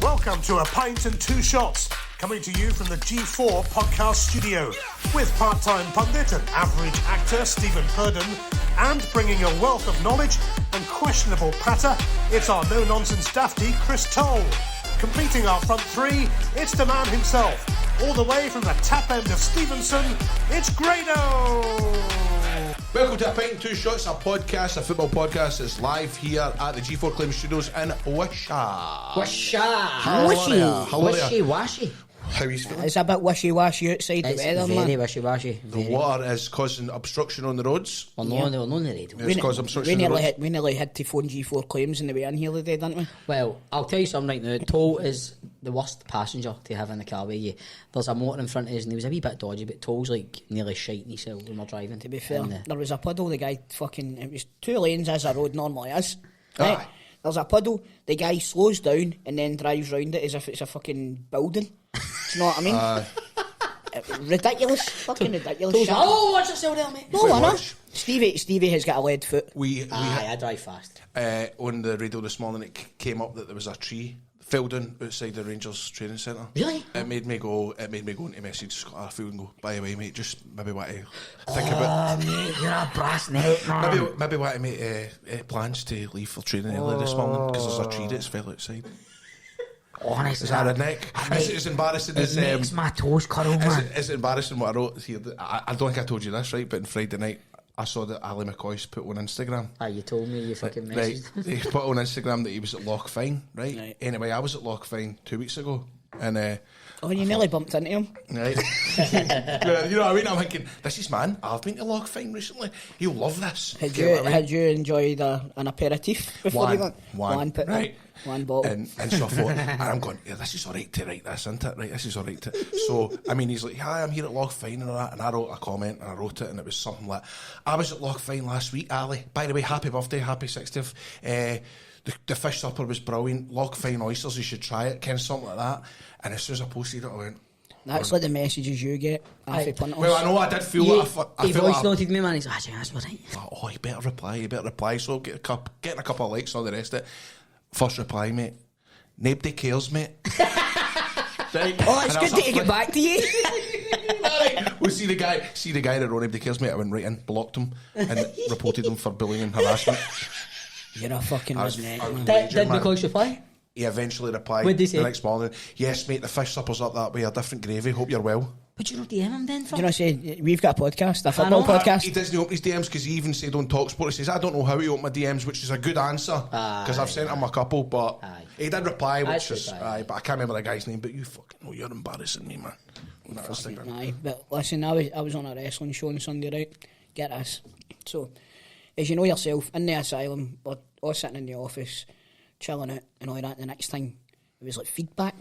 Welcome to A Pint and Two Shots, coming to you from the G4 podcast studio, with part-time pundit and average actor Stephen Purden, and bringing a wealth of knowledge and questionable patter, it's our no-nonsense Dafty, Chris Toll. Completing our front three, it's the man himself, all the way from the tap end of Stevenson, it's Grado! Welcome to A Pint and Two Shots, a podcast, a football podcast that's live here at the G4 Claim Studios in Wisha. Wishy-washy. How are you feeling? It's a bit wishy-washy outside the weather, man. Very wishy-washy. The water is causing obstruction on the roads. We're not on the radio. It's causing obstruction on the roads. We nearly had to phone G4 Claims in the way in here today, didn't we? Well, I'll tell you something right now. Toll is the worst passenger to have in the car with you. There's a motor in front of us and he was a wee bit dodgy, but Toll's like nearly shiting himself when we're driving. To be fair, there was a puddle, the guy fucking... It was 2 lanes as a road normally is. Right? There's a puddle, the guy slows down and then drives round it as if it's a fucking building. Do you know what I mean? Ridiculous. Fucking ridiculous. Oh, watch yourself there, mate. No, I know. Stevie has got a lead foot. I drive fast. On the radio this morning, it came up that there was a tree fell down outside the Rangers training centre. Really? It made me go into message Scott Arfield and go, by the way, mate, just maybe want to think about... mate, you're a brass neck, man. Maybe want to make plans to leave for training early this morning because there's a tree that's fell outside. Honestly, is that a neck? It's embarrassing. It makes my toes curl, man. Is it embarrassing what I wrote here? I don't think I told you this, right? But on Friday night, I saw that Ali McCoy's put on Instagram. You told me, you fucking messaged. Right, he put on Instagram that he was at Lochfine, right? Anyway, I was at Lochfine 2 weeks ago, and you nearly bumped into him. Right. You know what I mean? I'm thinking, this is man, I've been to Lochfine recently. He'll love this. Had you enjoyed an aperitif before you went? One, right. One bottle. And so I thought, and I'm going, yeah, this is alright to write this, isn't it? Right, this is alright to... So, I mean, he's like, hi, I'm here at Lochfine and all that. And I wrote a comment and I wrote it and it was something like, I was at Lochfine last week, Ali. By the way, happy birthday, happy 60th. The fish supper was brilliant. Lochfine oysters, you should try it. Kind of something like that. And as soon as I posted it, I went... That's like the messages you get. Well, I know, I did feel he voice noted me, man. He's like, that's all right. Oh, you better reply. So getting a couple of likes and all the rest of it. First reply, mate. Nobody cares, mate. Right. Oh, it's good to get back to you. Right. We'll see the guy that wrote nobody cares, mate. I went right in, blocked him, and reported him for bullying and harassment. You're a fucking redneck, man. Did McCoy reply? He eventually replied the next morning. Yes, mate, the fish supper's up that way, a different gravy. Hope you're well. But you not DM him then? You know, say we've got a podcast, a football podcast. He doesn't open his DMs because he even said on TalkSport, he says, I don't know how he opened my DMs, which is a good answer because I've sent him a couple, but he did reply, which is, but I can't remember the guy's name. But you fucking know, you're embarrassing me, man. But listen, I was on a wrestling show on Sunday, right? Get this. So, as you know yourself, in the asylum, we're all sitting in the office, chilling out and all that. The next thing, it was like feedback.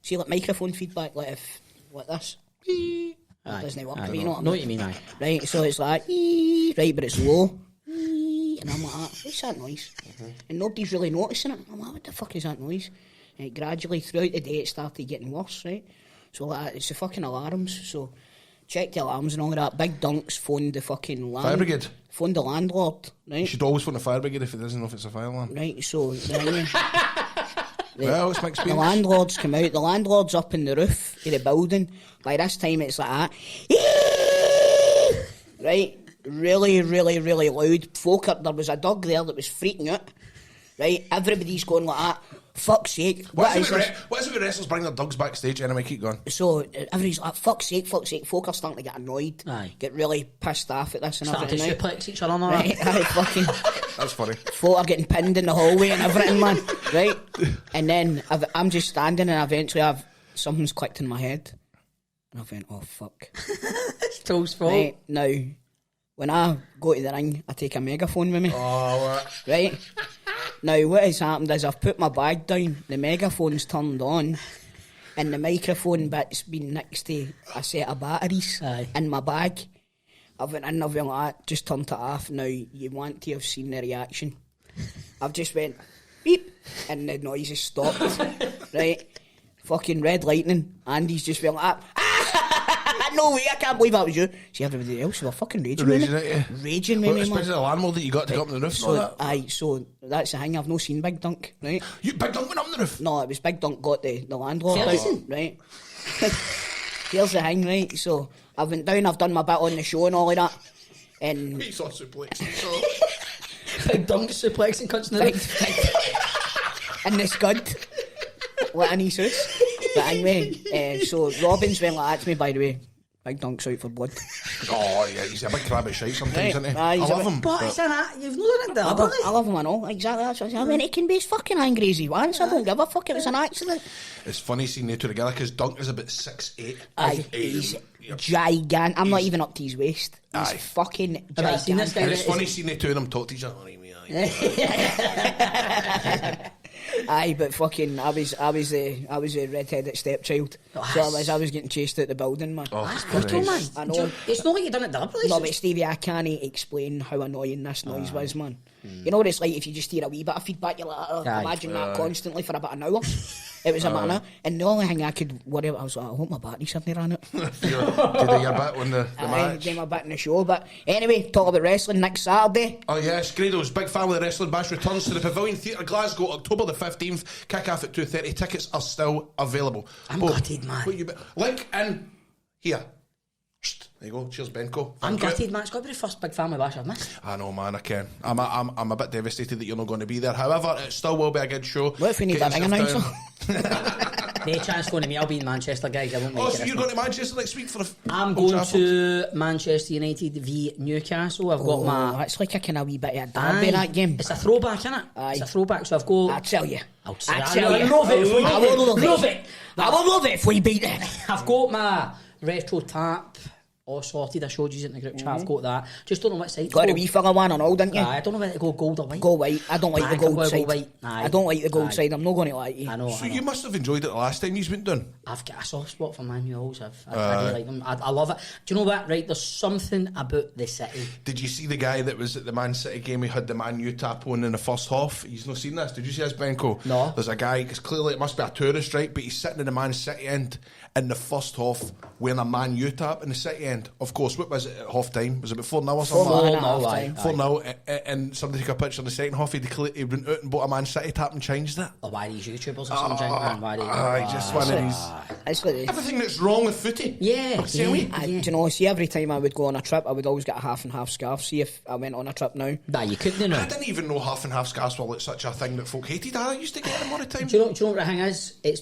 See, like microphone feedback, like this. It doesn't work. You know what you mean, aye. Right, so it's like, right, but it's low. And I'm like, what's that noise? And nobody's really noticing it. I'm like, what the fuck is that noise? And gradually, throughout the day, it started getting worse, right? So like, it's the fucking alarms. So checked the alarms and all that. Big Dunks phoned the fucking fire brigade. Phoned the landlord, right? You should always phone the fire brigade if he doesn't know if it's a fire alarm. Right, so... Well, it's my experience. The landlords come out. The landlord's up in the roof of the building. By this time, it's like that. Right? Really, really, really loud. There was a dog there that was freaking out. Right? Everybody's going like that. Fuck's sake. What is it with wrestlers bring their dogs backstage? Anyway, keep going. So, everybody's like, fuck's sake. Folk are starting to get annoyed. Get really pissed off at this and everything. Starting to suplex each other, right? Fucking... That's funny. Folk are getting pinned in the hallway and everything, man. Right? And then I'm just standing and eventually something's clicked in my head. And I went, oh, fuck. It's Toll's fault. Right, now, when I go to the ring, I take a megaphone with me. Oh, right? Now, what has happened is I've put my bag down, the megaphone's turned on, and the microphone bit's been next to a set of batteries in my bag. I went in, I've been like that, just turned it off. Now, you want to have seen the reaction. I've just went, beep, and the noise has stopped. Right? Fucking red lightning. Andy's just been like that. No way, I can't believe that was you. See, everybody else, they were fucking raging with me. Raging at you. Raging with Well, me, especially man. the landlord that you got to go up on the roof. and all that. So that's the thing, I've not seen Big Dunk, right? You Big Dunk went up on the roof. No, it was Big Dunk got the landlord Ferguson? out, right? Here's the thing, right? So I went down, I've done my bit on the show and all of that. And He saw suplex. Big Dunk suplexing Continental. in the scud. Like an Esus. But anyway, so Robin's went like that to me, by the way. Big Dunk's out for blood. Oh, yeah, he's a big crab of shite sometimes, Right. isn't he? Aye, I he's a love bit- him. But it's an you've not done it I deliberately. love him, I know. Exactly, that's what I said. I mean, he can be as fucking angry as he wants. I don't give a fuck, it was an accident. It's funny seeing the two together because Dunk is about 6'8". Aye, he's gigantic. I'm not even up to his waist. He's Aye. fucking Have I seen this gigantic. guy? And it's funny seeing the two of them talk to each other. Aye, but fucking, I was a red-headed stepchild. So I was getting chased out the building, man. Oh, That's brutal, man. Christ. I know. It's not like you've done it deliberately. No, it's but just- Stevie, I can't explain how annoying this noise was, man. You know what it's like if you just hear a wee bit of feedback, you're like, oh, Aye. imagine that constantly for about an hour. It was about an hour. And the only thing I could worry about, I was like, I hope my batteries haven't ran out. Did you do your bit on the I match? gave my bit in the show. But anyway, talk about wrestling next Saturday. Oh yes, Grado's Big Family Wrestling Bash returns to the Pavilion Theatre, Glasgow, October the 15th. Kick off at 2:30. Tickets are still available. I'm Bob, gutted, man. what you be- link in here. There you go. Cheers, Benko. I'm Thank you. gutted, man. It's got to be the first big family bash I've missed. I know, man. I can. I'm a bit devastated that you're not going to be there. However, it still will be a good show. What if we need Get that ring yourself announcer? down. No chance going to me. I'll be in Manchester, guys. I won't make Oh, it. so this you're month. going to Manchester next week for the? I'm Old going Trafford? to Manchester United v Newcastle. I've got Oh, my. that's like a kind of wee bit of a derby, that game. It's a throwback, innit? Aye. It's a throwback. So I've got. I tell you. I'll I I tell you. love it. if we I beat will love Love it. it. I will love it if we beat it. I've got my retro tap all sorted. I showed you in the group chat. I've got that. Just don't know what side. to Got a go. wee fella one and all, didn't you? Aye, I don't know whether to go gold or white. Go white. I don't like Aye, the I'm gold gonna go side. white. Aye. I don't like the gold Aye. side. I'm not going to lie to you. I know. So I know. you must have enjoyed it the last time you've been done. I've got a soft spot for manuals. I really like them. I love it. Do you know what? Right, there's something about the city. Did you see the guy that was at the Man City game? He had the Man U tap on in the first half. He's not seen this. Did you see this, Benko? No. There's a guy, because clearly it must be a tourist, right? But he's sitting in the Man City end in the first half wearing a Man U tap in the City end. Of course, what was it at half time? Was it about 4-0 or something? 4-0 like at half time. 4-0, and somebody took a picture in the second half. He went out and bought a Man City tap and changed it. Or why these YouTubers or something, man? Why they? Aye, just one of these. It's like, Everything that's wrong with footy. Yeah, Tell me. yeah. do you know, see, every time I would go on a trip, I would always get a half and half scarf. See if I went on a trip now. Nah, you couldn't know. I didn't even know half and half scarves were like such a thing that folk hated. I used to get them all the time. Do you know what the thing is? It's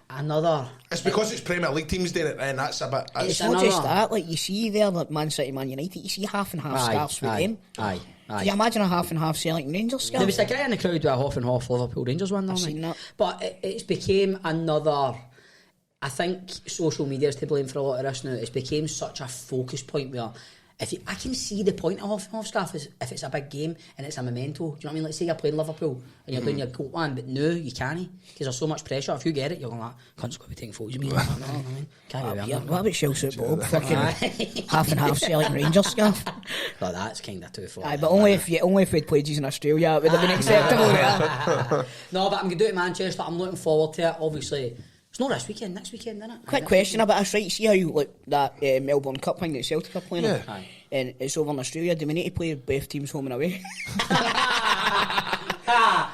another. It's because it's Premier League teams doing it, and that's a bit. It's It's not another- just that, like you see there, like Man City, Man United, you see half and half scarves with them. Aye. Can you imagine a half and half Celtic and Rangers scarf? There was a guy in the crowd with a half and half Liverpool Rangers one. I've seen that. But it's became another. I think social media is to blame for a lot of this now. It's became such a focus point where I can see the point of half and half scarf is if it's a big game and it's a memento. Do you know what I mean? Like say you're playing Liverpool and you're doing your coat one, but no, you can't because there's so much pressure. If you get it, you're going like, cunt's got to be taking photos of me. You know what I mean? Can't be Yeah, wearing what about Chelsea Bob? Fucking Aye. half and half Celtic and Rangers scarf. Well, that's kind of too far. Aye, but only if we'd played these in Australia, it would have been acceptable. Yeah. No, but I'm going to do it in Manchester. I'm looking forward to it. Obviously, it's not this weekend. Next weekend, isn't it? Quick question about us, right? See how like that Melbourne Cup thing that Celtic are playing in? Yeah. Aye. And it's over in Australia. Do we need to play both teams home and away?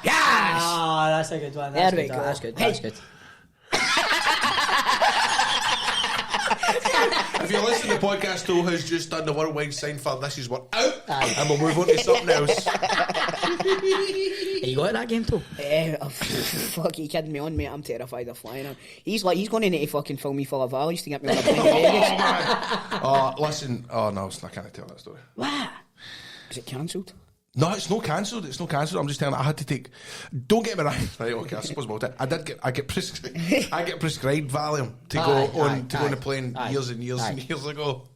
Yes! Oh, that's a good one. There That's we good. go. That's good. Hey. That's good. If you listen to the podcast, Tool has just done the worldwide sign for this is what out, and we'll move on to something else. Are you got to that game too? Fuck, you kidding me on, mate? I'm terrified of flying out. He's going to need to fucking fill me full of valleys to get me on a plane to Vegas. Oh, listen. Oh no, I can't tell that story. What? Is it cancelled? No, it's not cancelled. It's not cancelled. I'm just telling you, I had to take. Don't get me wrong. Right, okay, I suppose about it. I get prescribed Valium to go on the plane years and years and years ago.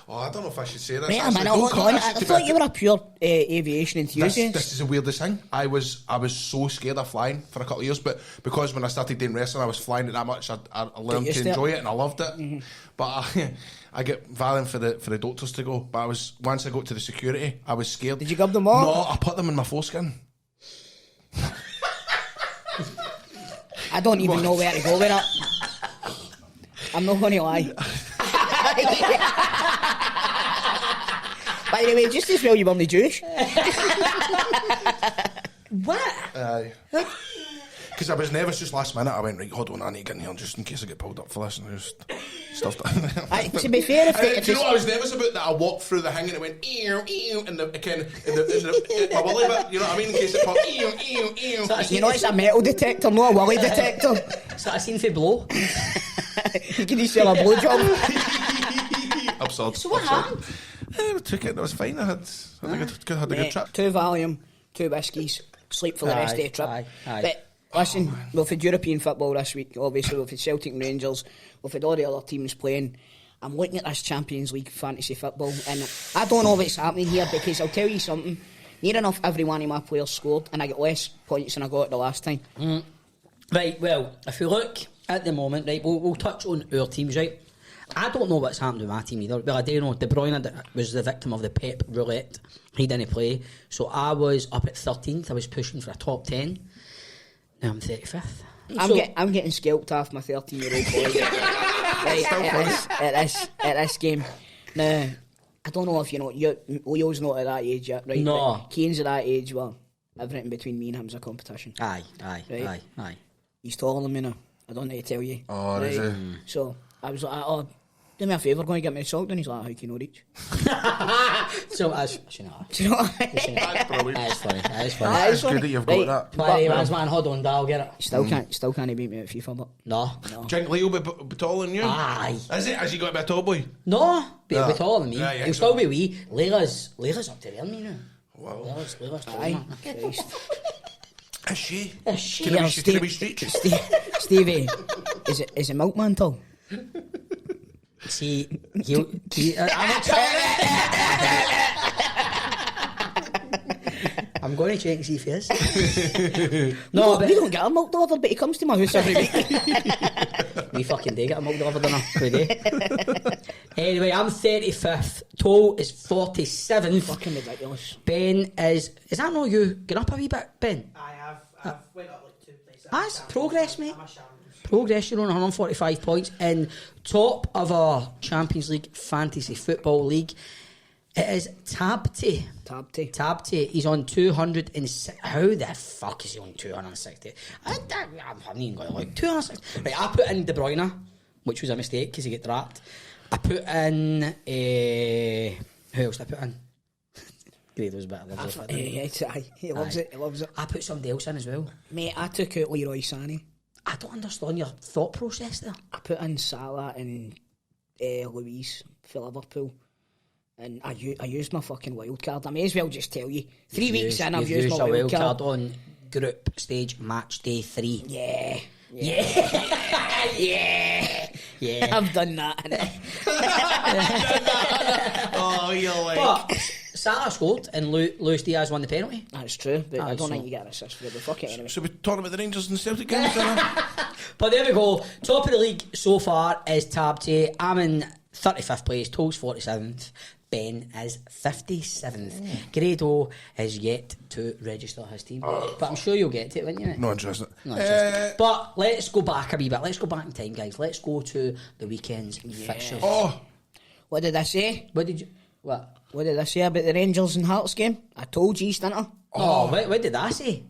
Oh, I don't know if I should say this. Wait a actually. minute, Don't hold on. I actually, to thought be- you were a pure aviation enthusiast. This is the weirdest thing. I was so scared of flying for a couple of years, but because when I started doing wrestling, I was flying it that much. I learned used to to it. enjoy it, and I loved it. But I get Valium for the doctors to go. But once I got to the security, I was scared. Did you grab them all? No, I put them in my foreskin. I don't even know where to go with that. I'm not going to lie. By the way, just as well you weren't Jewish. What? Aye. Because I was nervous just last minute. I went, right, hold on, I need to get in here just in case I get pulled up for this, and I just stuffed it. To be fair, Do you know what I was nervous about? That I walked through the hang and it went ew, and the kind of in my willy bit, you know what I mean? In case it popped ew. You know, it's a metal detector, not a willy detector. So I seen for blow. You can sell a blowjob. Absurd. So what happened? I took it. That was fine. I had a good trip. 2 Valium, 2 whiskies, sleep for the rest of the trip. Aye. But listen, we've had European football this week, obviously. We've had Celtic and Rangers. We've had all the other teams playing. I'm looking at this Champions League fantasy football, and I don't know what's happening here, because I'll tell you something. Near enough every one of my players scored, and I got less points than I got the last time. Right, well, if we look at the moment, right, we'll touch on our teams, right? I don't know what's happened with my team either. Well, I do know De Bruyne was the victim of the Pep roulette. He didn't play. So I was up at 13th. I was pushing for a top 10. Now I'm 35th. I'm getting scalped off my 13-year-old boy at this game. Now, I don't know if you know, Leo's not at that age yet, right? No. But Kane's at that age, well, everything between me and him's a competition. Aye. Right? He's taller than me now. I don't need to tell you. Oh, right? Is it? So I was like, oh, do me a favour, go and get me a salt. And he's like, how can you reach? So I should know. Do you know what I mean? That's brilliant. That is funny. That's good that you've got that. But anyways, man, hold on, I'll get it. Still can't beat me at FIFA, but No. Do you think Leo will be taller than you? Aye. Is it? Has he got to be a tall boy? No, but he'll be taller than me. Yeah, He'll still be wee. Leila's up to there, me now. Wow. Leila's taller, aye. man. Christ. Is she? Is she? Can it be street? Stevie, is it Milkman tall? See, I'm not telling I'm going to check and see if he is. No, but we don't get a milk delivered, but he comes to my house every week. we fucking do get a milk delivered on we do. Anyway, I'm 35th. Toll is 47th. Fucking ridiculous. Ben is that not you? Get up a wee bit, Ben. I've went up like 2 places. That's progress, mate. I'm a shambles. Progress, you're on 145 points in top of our Champions League Fantasy Football League. It is Tabty. He's on 206. How the fuck is he on 260? I haven't even got it like 260. Right, I put in De Bruyne, which was a mistake because he got dropped. I put in who else did I put in? Grado's better than he loves it. I put somebody else in as well. Mate, I took out Leroy Sané. I don't understand your thought process there. I put in Salah and Louise for Liverpool. And I used my fucking wild card. I may as well just tell you. 3 weeks in, I've used my wild card on group stage match day 3. Yeah. I've done that. Oh, you're like. But Salah scored and Luis Diaz won the penalty. That's true, but I don't think you get an assist for it. But fuck it anyway. So we're talking about the Rangers and Celtic games then? But there we go. Top of the league so far is Tabty. I'm in 35th place. Toll's 47th. Ben is 57th. Grado is yet to register his team. But I'm sure you'll get to it, won't you? No interested. But let's go back a wee bit. Let's go back in time, guys. Let's go to the weekend's fixtures. Oh, What did I say? What did I say about the Rangers and Hearts game? I told you, didn't I? Oh, what did I say?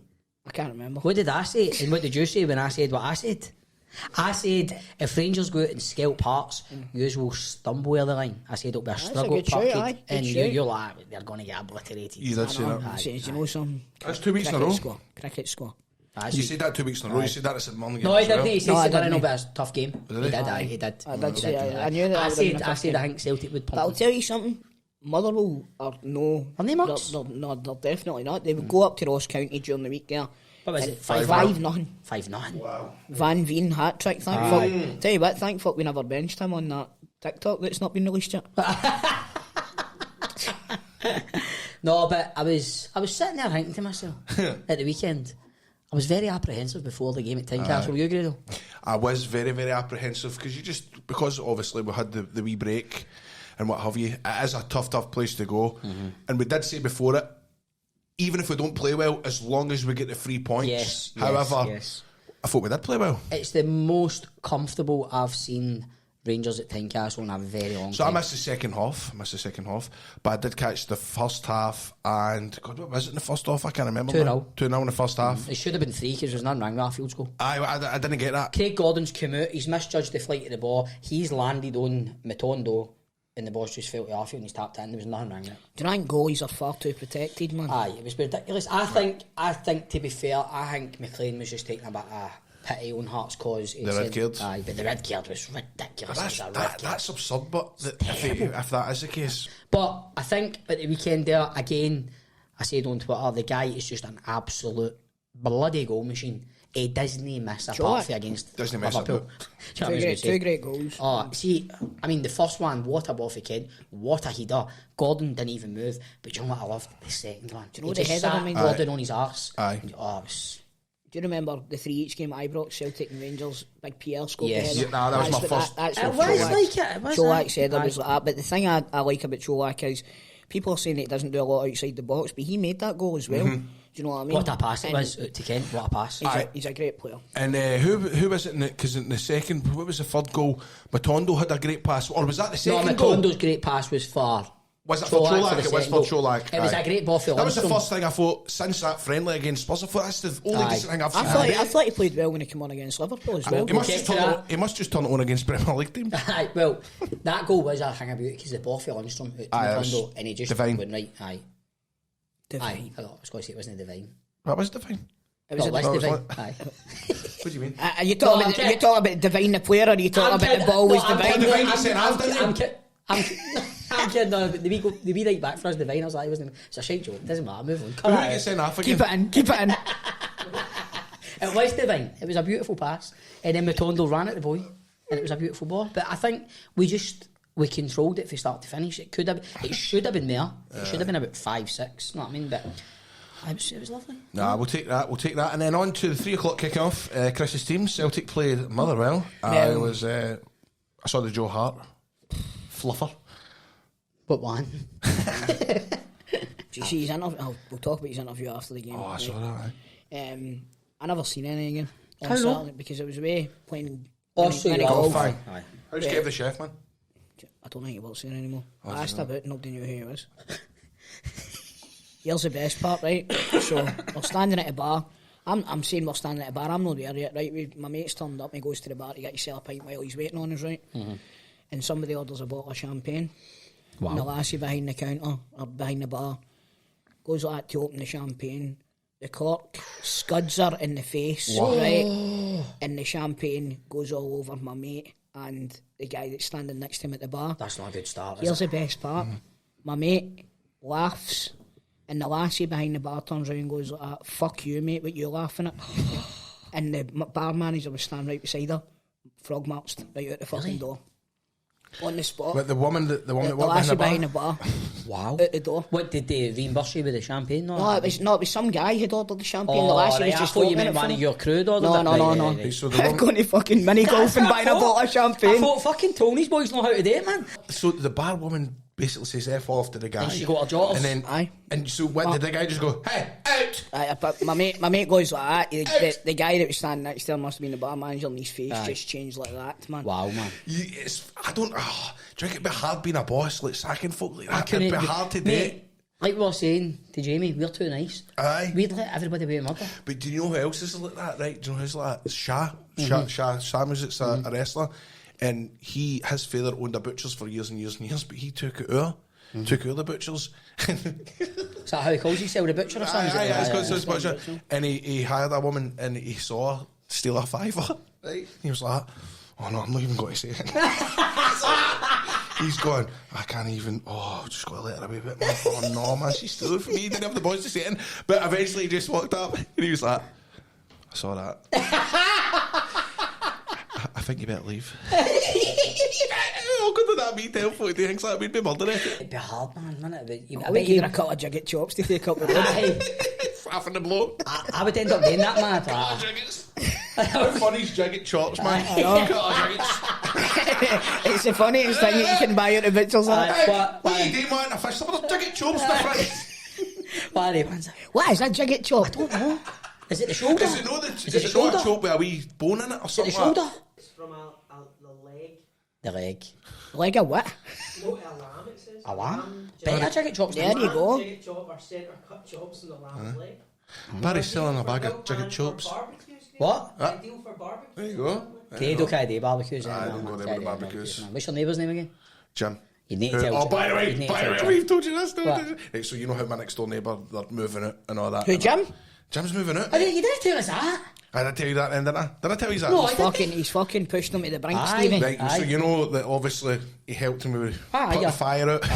I can't remember. What did I say? And what did you say when I said what I said? I said, if Rangers go out and scalp Hearts, yous will stumble over the line. I said it'll be a struggle parkade. And you're like, they're going to get obliterated. you did say that. I said, you know something? That's 2 weeks in a row. Cricket score. You said that 2 weeks in a row. You said that at St Mirren. No, he didn't. He said No, I St Mirren didn't. will be a tough game. Did He he? did, he did. I did say, I knew that. I would have been a said, tough game. I think Celtic would But I'll pump. tell you something. Motherwell are no... Are they mucks? They're definitely not. They would go up to Ross County during the week there. What was it? 5-0. 5-0. Wow. Van Veen hat-trick, thank fuck. Tell you what, thank fuck we never benched him on that TikTok that's not been released yet. No, but I was sitting there thinking to myself at the weekend. I was very apprehensive before the game at Tynecastle. Were you, Grado? I was very, very apprehensive because obviously we had the wee break and what have you. It is a tough place to go. And we did say before it, even if we don't play well, as long as we get the 3 points. Yes. However, I thought we did play well. It's the most comfortable I've seen Rangers at Tynecastle in a very long So time. I missed the second half, but I did catch the first half, and God, what was it in the first half? I can't remember. 2-0. 2-0 in the first half. It should have been 3 because there's nothing wrong with Arfield's goal. I didn't get that. Craig Gordon's come out, he's misjudged the flight of the ball, he's landed on Matondo, and the ball's just fell to Arfield and he's tapped in. There was nothing wrong with it. Do you think goalies are far too protected, man? Aye, it was ridiculous. I think to be fair, I think McLean was just taking a bit of pity on Hearts' cause. The red card? Aye, but the red card was ridiculous. That's absurd, but if that is the case. But I think at the weekend there, again, I said on Twitter, the guy is just an absolute bloody goal machine. He doesn't miss a party against Doesn't miss a Liverpool. Two great goals. Oh, see, I mean, the first one, what a ball for Kid, what a header. Gordon didn't even move, but do you know what I loved? The second one. Do you know He the just header sat I mean? Gordon on his arse. Aye. Oh, it was... Do you remember the 3-each game I brought, Celtic and Rangers, Big Pierre scored Yes. the header? Yeah, that was my That's first. That's It what was Cholak- like it, it was Cholak like- said it was Aye. like that. But the thing I like about Cholak is people are saying that he doesn't do a lot outside the box, but he made that goal as well. Do you know what I mean? What a pass it And was out to Kent, what a pass. He's a great player. And who was it? Because in the second, what was the third goal? Matondo had a great pass, or was that the No, second goal? Matondo's great pass was for... Was it for Cholak? the It was second for goal. Cholak. It was aye. a great ball for That was the Lundstrom. first thing I thought since that friendly against Spurs. I thought that's the only Aye. decent thing I've I seen. thought he played well when he came on against Liverpool as well. He must, We'll just get to turn it that. on, he must just turn it on against Premier League team. Aye, well, that goal was a thing about it because the ball for Lundstrom out to Aye, it was Matondo and he just divine. went right. Aye. Divine. I was going to say it wasn't divine. That was the thing. It was No, a it no, was it was divine. Aye. What do you mean? Are you talking No, about, you talking about Divine the player, or are you talking about the ball was Divine? Divine was sent off, didn't he? I'm kidding. No, but the wee right back for us, Divine. I was like, it's a shite joke. It doesn't matter. Move on. Come Who on. gets sent off again? Keep it in. It was Divine. It was a beautiful pass, and then Matondo ran at the boy, and it was a beautiful ball. But I think we controlled it from start to finish. It should have been there. It should have been about 5-6. You know what I mean? But it was lovely. Nah, we'll take that. And then on to the 3 o'clock kick-off. Chris's team, Celtic played Motherwell. I saw the Joe Hart. Fluffer. But one. Do you see his interview? We'll talk about his interview after the game. Oh, I saw that. I never seen any again. How long? Because it was away playing. Oh, so mini you golf. are. Fine. How's Kev the chef, man? I don't think he works there anymore. I asked about, nobody knew who he was. Here's the best part, right? So we're standing at a bar. I'm saying we're standing at a bar. I'm not there yet, right? My mate's turned up and he goes to the bar to get yourself a pint while he's waiting on us, right? Mm-hmm. And somebody orders a bottle of champagne. Wow. And the lassie behind the counter or behind the bar goes like that to open the champagne. The cork scuds her in the face, right? And the champagne goes all over my mate and the guy that's standing next to him at the bar. That's not a good start. Here's Is it? the best part. My mate laughs and the lassie behind the bar turns around and goes like that, "Fuck you, mate, what you laughing at?" And the bar manager was standing right beside her, frog marched right out the fucking door. On the spot. But the woman that the walked lassie behind behind the the bar. bar, Wow. out the door. What did they reimburse you with the champagne? No, it was some guy who'd ordered the champagne. The Oh, lassie right, was I just thought you opening meant it one for of him. your crew ordered No, it. no, Right, no, right, no. right, right. So the woman, Going to fucking mini golf and buying a bottle of I champagne. thought fucking Tony's boys know how to do it, man. so the bar woman basically says F off to the guy. And she got her jotters. And then, Aye. and so what did the guy just go, hey, out? But my mate goes like that. The guy that was standing next to him must have been the bar manager, and his face just changed like that, man. Wow, man. Do you think it'd be hard being a boss, like sacking folk like that? Couldn't It'd be it- hard to do. Mate, like we were saying to Jamie, we're too nice. Aye. We'd let everybody be a murder. But do you know who else is like that, right? Do you know who's like that? Shah Music's a wrestler, and his father owned a butcher's for years and years and years, but he took it out. Took out the butchers. Is that how he calls himself, the butcher or something? Aye, it's called Aye, his butcher. And he hired a woman and he saw her steal a $5. Right? He was like, oh no, I'm not even going to say it. He's going, I can't even, I've just got to let her away with it. Oh no, man, she stole it from me. He didn't have the boys to say it. But eventually he just walked up and he was like, I saw that. I think you better leave. How good would that be to help folk do things like that? We'd be murdering it. It'd be hard, man, wouldn't it? I bet you a couple of jigget chops to take up the road. Aye. Half in the blow. I would end up doing that, man. How funny is jigget chops, man? It's the funniest thing that you can buy at the butcher's. What do you do, man? A fish supper, jigget chops, my friend. What is that jigget chop? I don't know. Is it the shoulder? Is it not a chop with a wee bone in it or The something? shoulder? It's from the leg. The leg. Leg of what? No, a lamb, it says. A lamb? Lamb, Better chicken chops. There you go. Chicken chop or centre cut chops in the lamb's leg. Barry's selling a bag of chicken chops. What? Ideal for barbecue. There you go. Grado can't do barbecues. I don't go there with the barbecues. What's your neighbour's name again? Jim. You need to tell Oh, Jim. by the You way, need to tell Jim. we've told you this, don't What? we? Right, so you know how my next door neighbour, they're moving out and all that. Who, Jim? Jim's moving out. You didn't tell us that. I did tell you that then, didn't I? Did I tell you that? No, He's fucking pushed him to the brink, Aye. Stevie. Right, so Aye. you know that obviously he helped me with putting yeah. the fire out. The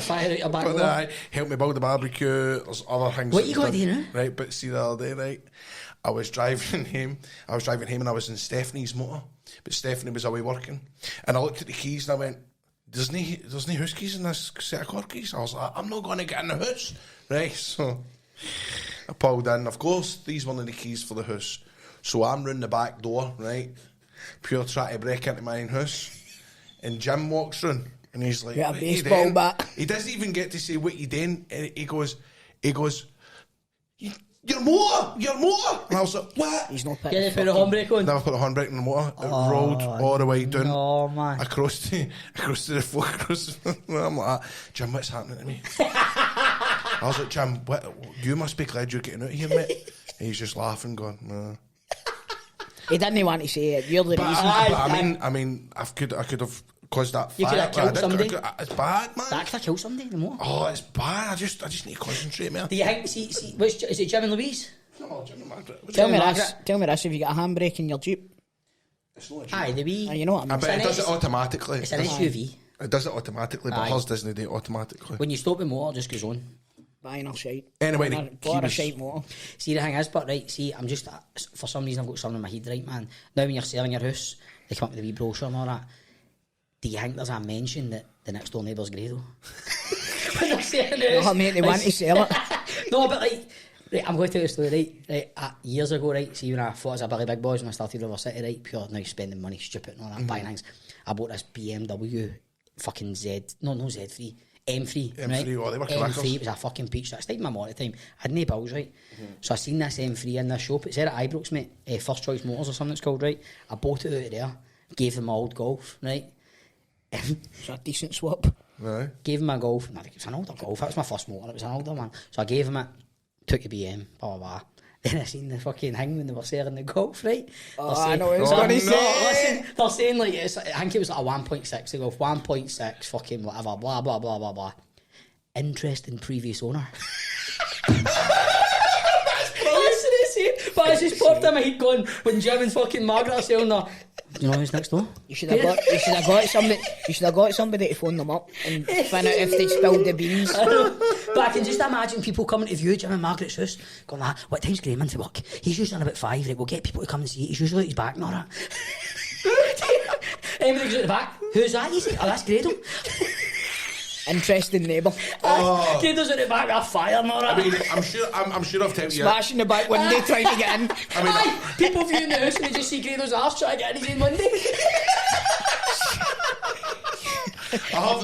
fire out your back But door. aye, helped me build the barbecue. There's other things. What that you he's got done. to do now? Right, but see the other day, right, I was driving home and I was in Stephanie's motor, but Stephanie was away working, and I looked at the keys and I went, "There's no house keys in this set of car keys." I was like, "I'm not going to get in the house," right? So I pulled in. Of course, these weren't the keys for the house, so I'm round the back door, right, pure trying to break into my own house, and Jim walks round. And he's like, Yeah, a "What you baseball doing?" bat. He doesn't even get to say what you doing. And he goes, your motor. And I was like, what? He's not Yeah, putting they put a handbrake on. Never put a handbrake on the motor. It rolled all the way down. No, man. Across to the floor. I'm like, Jim, what's happening to me? I was like, Jim, you must be glad you're getting out of here, mate. And he's just laughing, going, no. He didn't want to say it. You're the But, reason. I mean, I could have caused that You fire. could have but I killed didn't. somebody. It's bad, man. That could have killed somebody in the motor. Oh, it's bad. I just need to concentrate, man. Do you think, see, is it Jim and Louise? No, Jim and Margaret. Tell me Margaret. this, if you got a handbrake in your Jeep. It's not a Aye, the wee... You know what I I mean? bet it does it automatically. It's an SUV. It does it automatically, but Aye. hers doesn't do it automatically. When you stop the motor, it just goes on. Buying a shite. Anyway, Bought a was- shite motor. See, the thing is, but right, see, I'm just, for some reason, I've got something in my head, right, man. Now, when you're selling your house, they come up with the wee brochure and all that. Do you think there's a mention that the next door neighbour's Grado? When they're selling the house. No, mate, they want to sell it. No, but like, right, I'm going to tell you a story, right? Years ago, right, see, when I thought I was a Billy Big Boys, when I started River City, right, pure, now spending money, stupid and all that, buying things. I bought this BMW fucking Z3, M3, right? M3, oh, they were M3, crackers. it was a fucking peach. That stayed my mom at the time. I had no bills, right? So I seen this M3 in this shop. It said at Ibrox, mate, First Choice Motors or something it's called, right? I bought it out of there, gave them my old Golf, right? It's a decent swap. Right. Gave him my Golf. No, it was an older Golf. That was my first motor. It was an older one. So I gave him it, took the BM, blah, blah, blah. Then I seen the fucking thing when they were selling the Golf, right? Oh, They're I saying- know what it's Oh, going to no. say. Listen, they're saying like, I think it was like a 1.6 the Golf, 1.6 fucking whatever, blah, blah, blah, blah, blah. Interest in previous owner. Listen, I say, but I just popped in my head going, when Jim and fucking Margaret are selling her, do you know who's next door? You should have got somebody to phone them up and find out if they spilled the beans. But I can just imagine people coming to view Jim and Margaret's house, going like, what time's Graham into work? He's usually on about 5, right? We'll get people to come and see it. He's usually at his back and all that. Everybody goes at the back. Who's that? He's like, oh, that's Grado. Interesting neighbour. Grado's at the back with a fire and all that. I mean, I'm sure I've told you. Smashing the back window trying to get in. I mean, Aye, people viewing the house and they just see Grado's arse trying to get in his own window.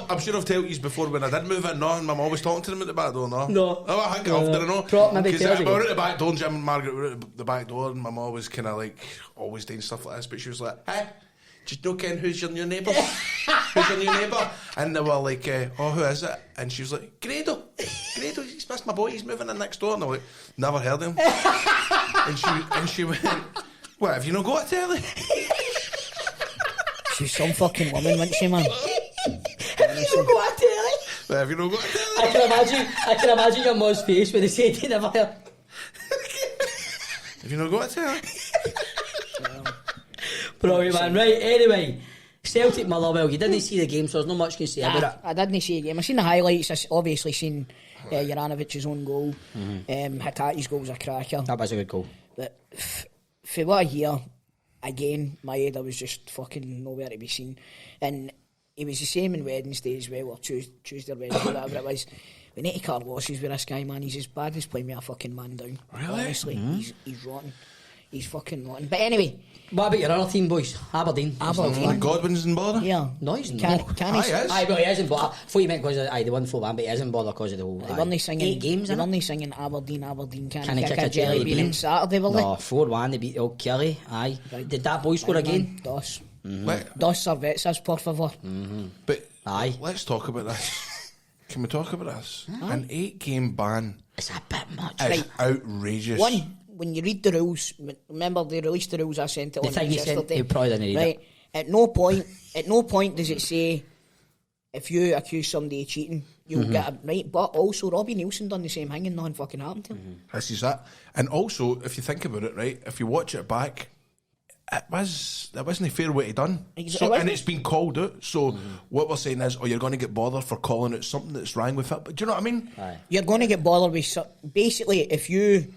I'm sure I've told you before when I did move in, no, and my mum was talking to them at the back door, no? No. Oh, I think I have, did I know? Maybe Because tell us we were again. at the back door, and Jim and Margaret were at the back door, and my mum was kind of like always doing stuff like this, but she was like, hey, do you know, Ken, who's your new neighbour? Who's your new neighbour? And they were like, oh, who is it? And she was like, Grado, he's missed my boy, he's moving in next door. And I was like, never heard of him. and she went, what, have you not got a telly? She's some fucking woman, wasn't she, man? You go at it, Well, have you not got a telly? I can imagine your mum's face when they say they never heard. Have you not got a telly? Brilliant, man. Right, anyway. Celtic Motherwell, you didn't see the game, so there's not much you can say about it. I didn't see a game. I seen the highlights. I obviously seen Juranovic's own goal. Hatate's goal was a cracker. That was a good goal. But for what I hear, again, my head I was just fucking nowhere to be seen. And it was the same on Wednesday as well, or Tuesday or Wednesday, whatever it was. We need to cut losses with this guy, man. He's as bad as playing me a fucking man down. Really? Honestly, he's rotten. He's fucking rotten. But anyway, What about your other team, boys? Aberdeen. Like Godwin's in bother? yeah. No, he's Can not. he? Aye, yes. Aye, but he isn't bother. I thought you meant because they won 4-1, but he isn't bother because of the whole. They weren't singing. 8 games, They innit? weren't singing Aberdeen. Can he kick a jelly bean? on Saturday, were they? No, 4-1, they beat Old Kelly. Aye. Right. Did that boy score Aye, again? man. Doss. Dos cervezas, por favor. But Aye. let's talk about this. Can we talk about this? An 8-game ban It's a bit much. is Right. outrageous. One, when you read the rules, remember they released the rules, I sent it The on thing you sent, yesterday. you probably didn't read Right. it. At no point does it say if you accuse somebody of cheating, you'll get a right. But also Robbie Nielsen done the same thing and nothing fucking happened to him. This is that. And also, if you think about it, right, if you watch it back, it wasn't a fair way to done. Exactly. So, and it's been called out. So what we're saying is, you're going to get bothered for calling out something that's wrong with it. But do you know what I mean? Aye. You're going to get bothered with basically if you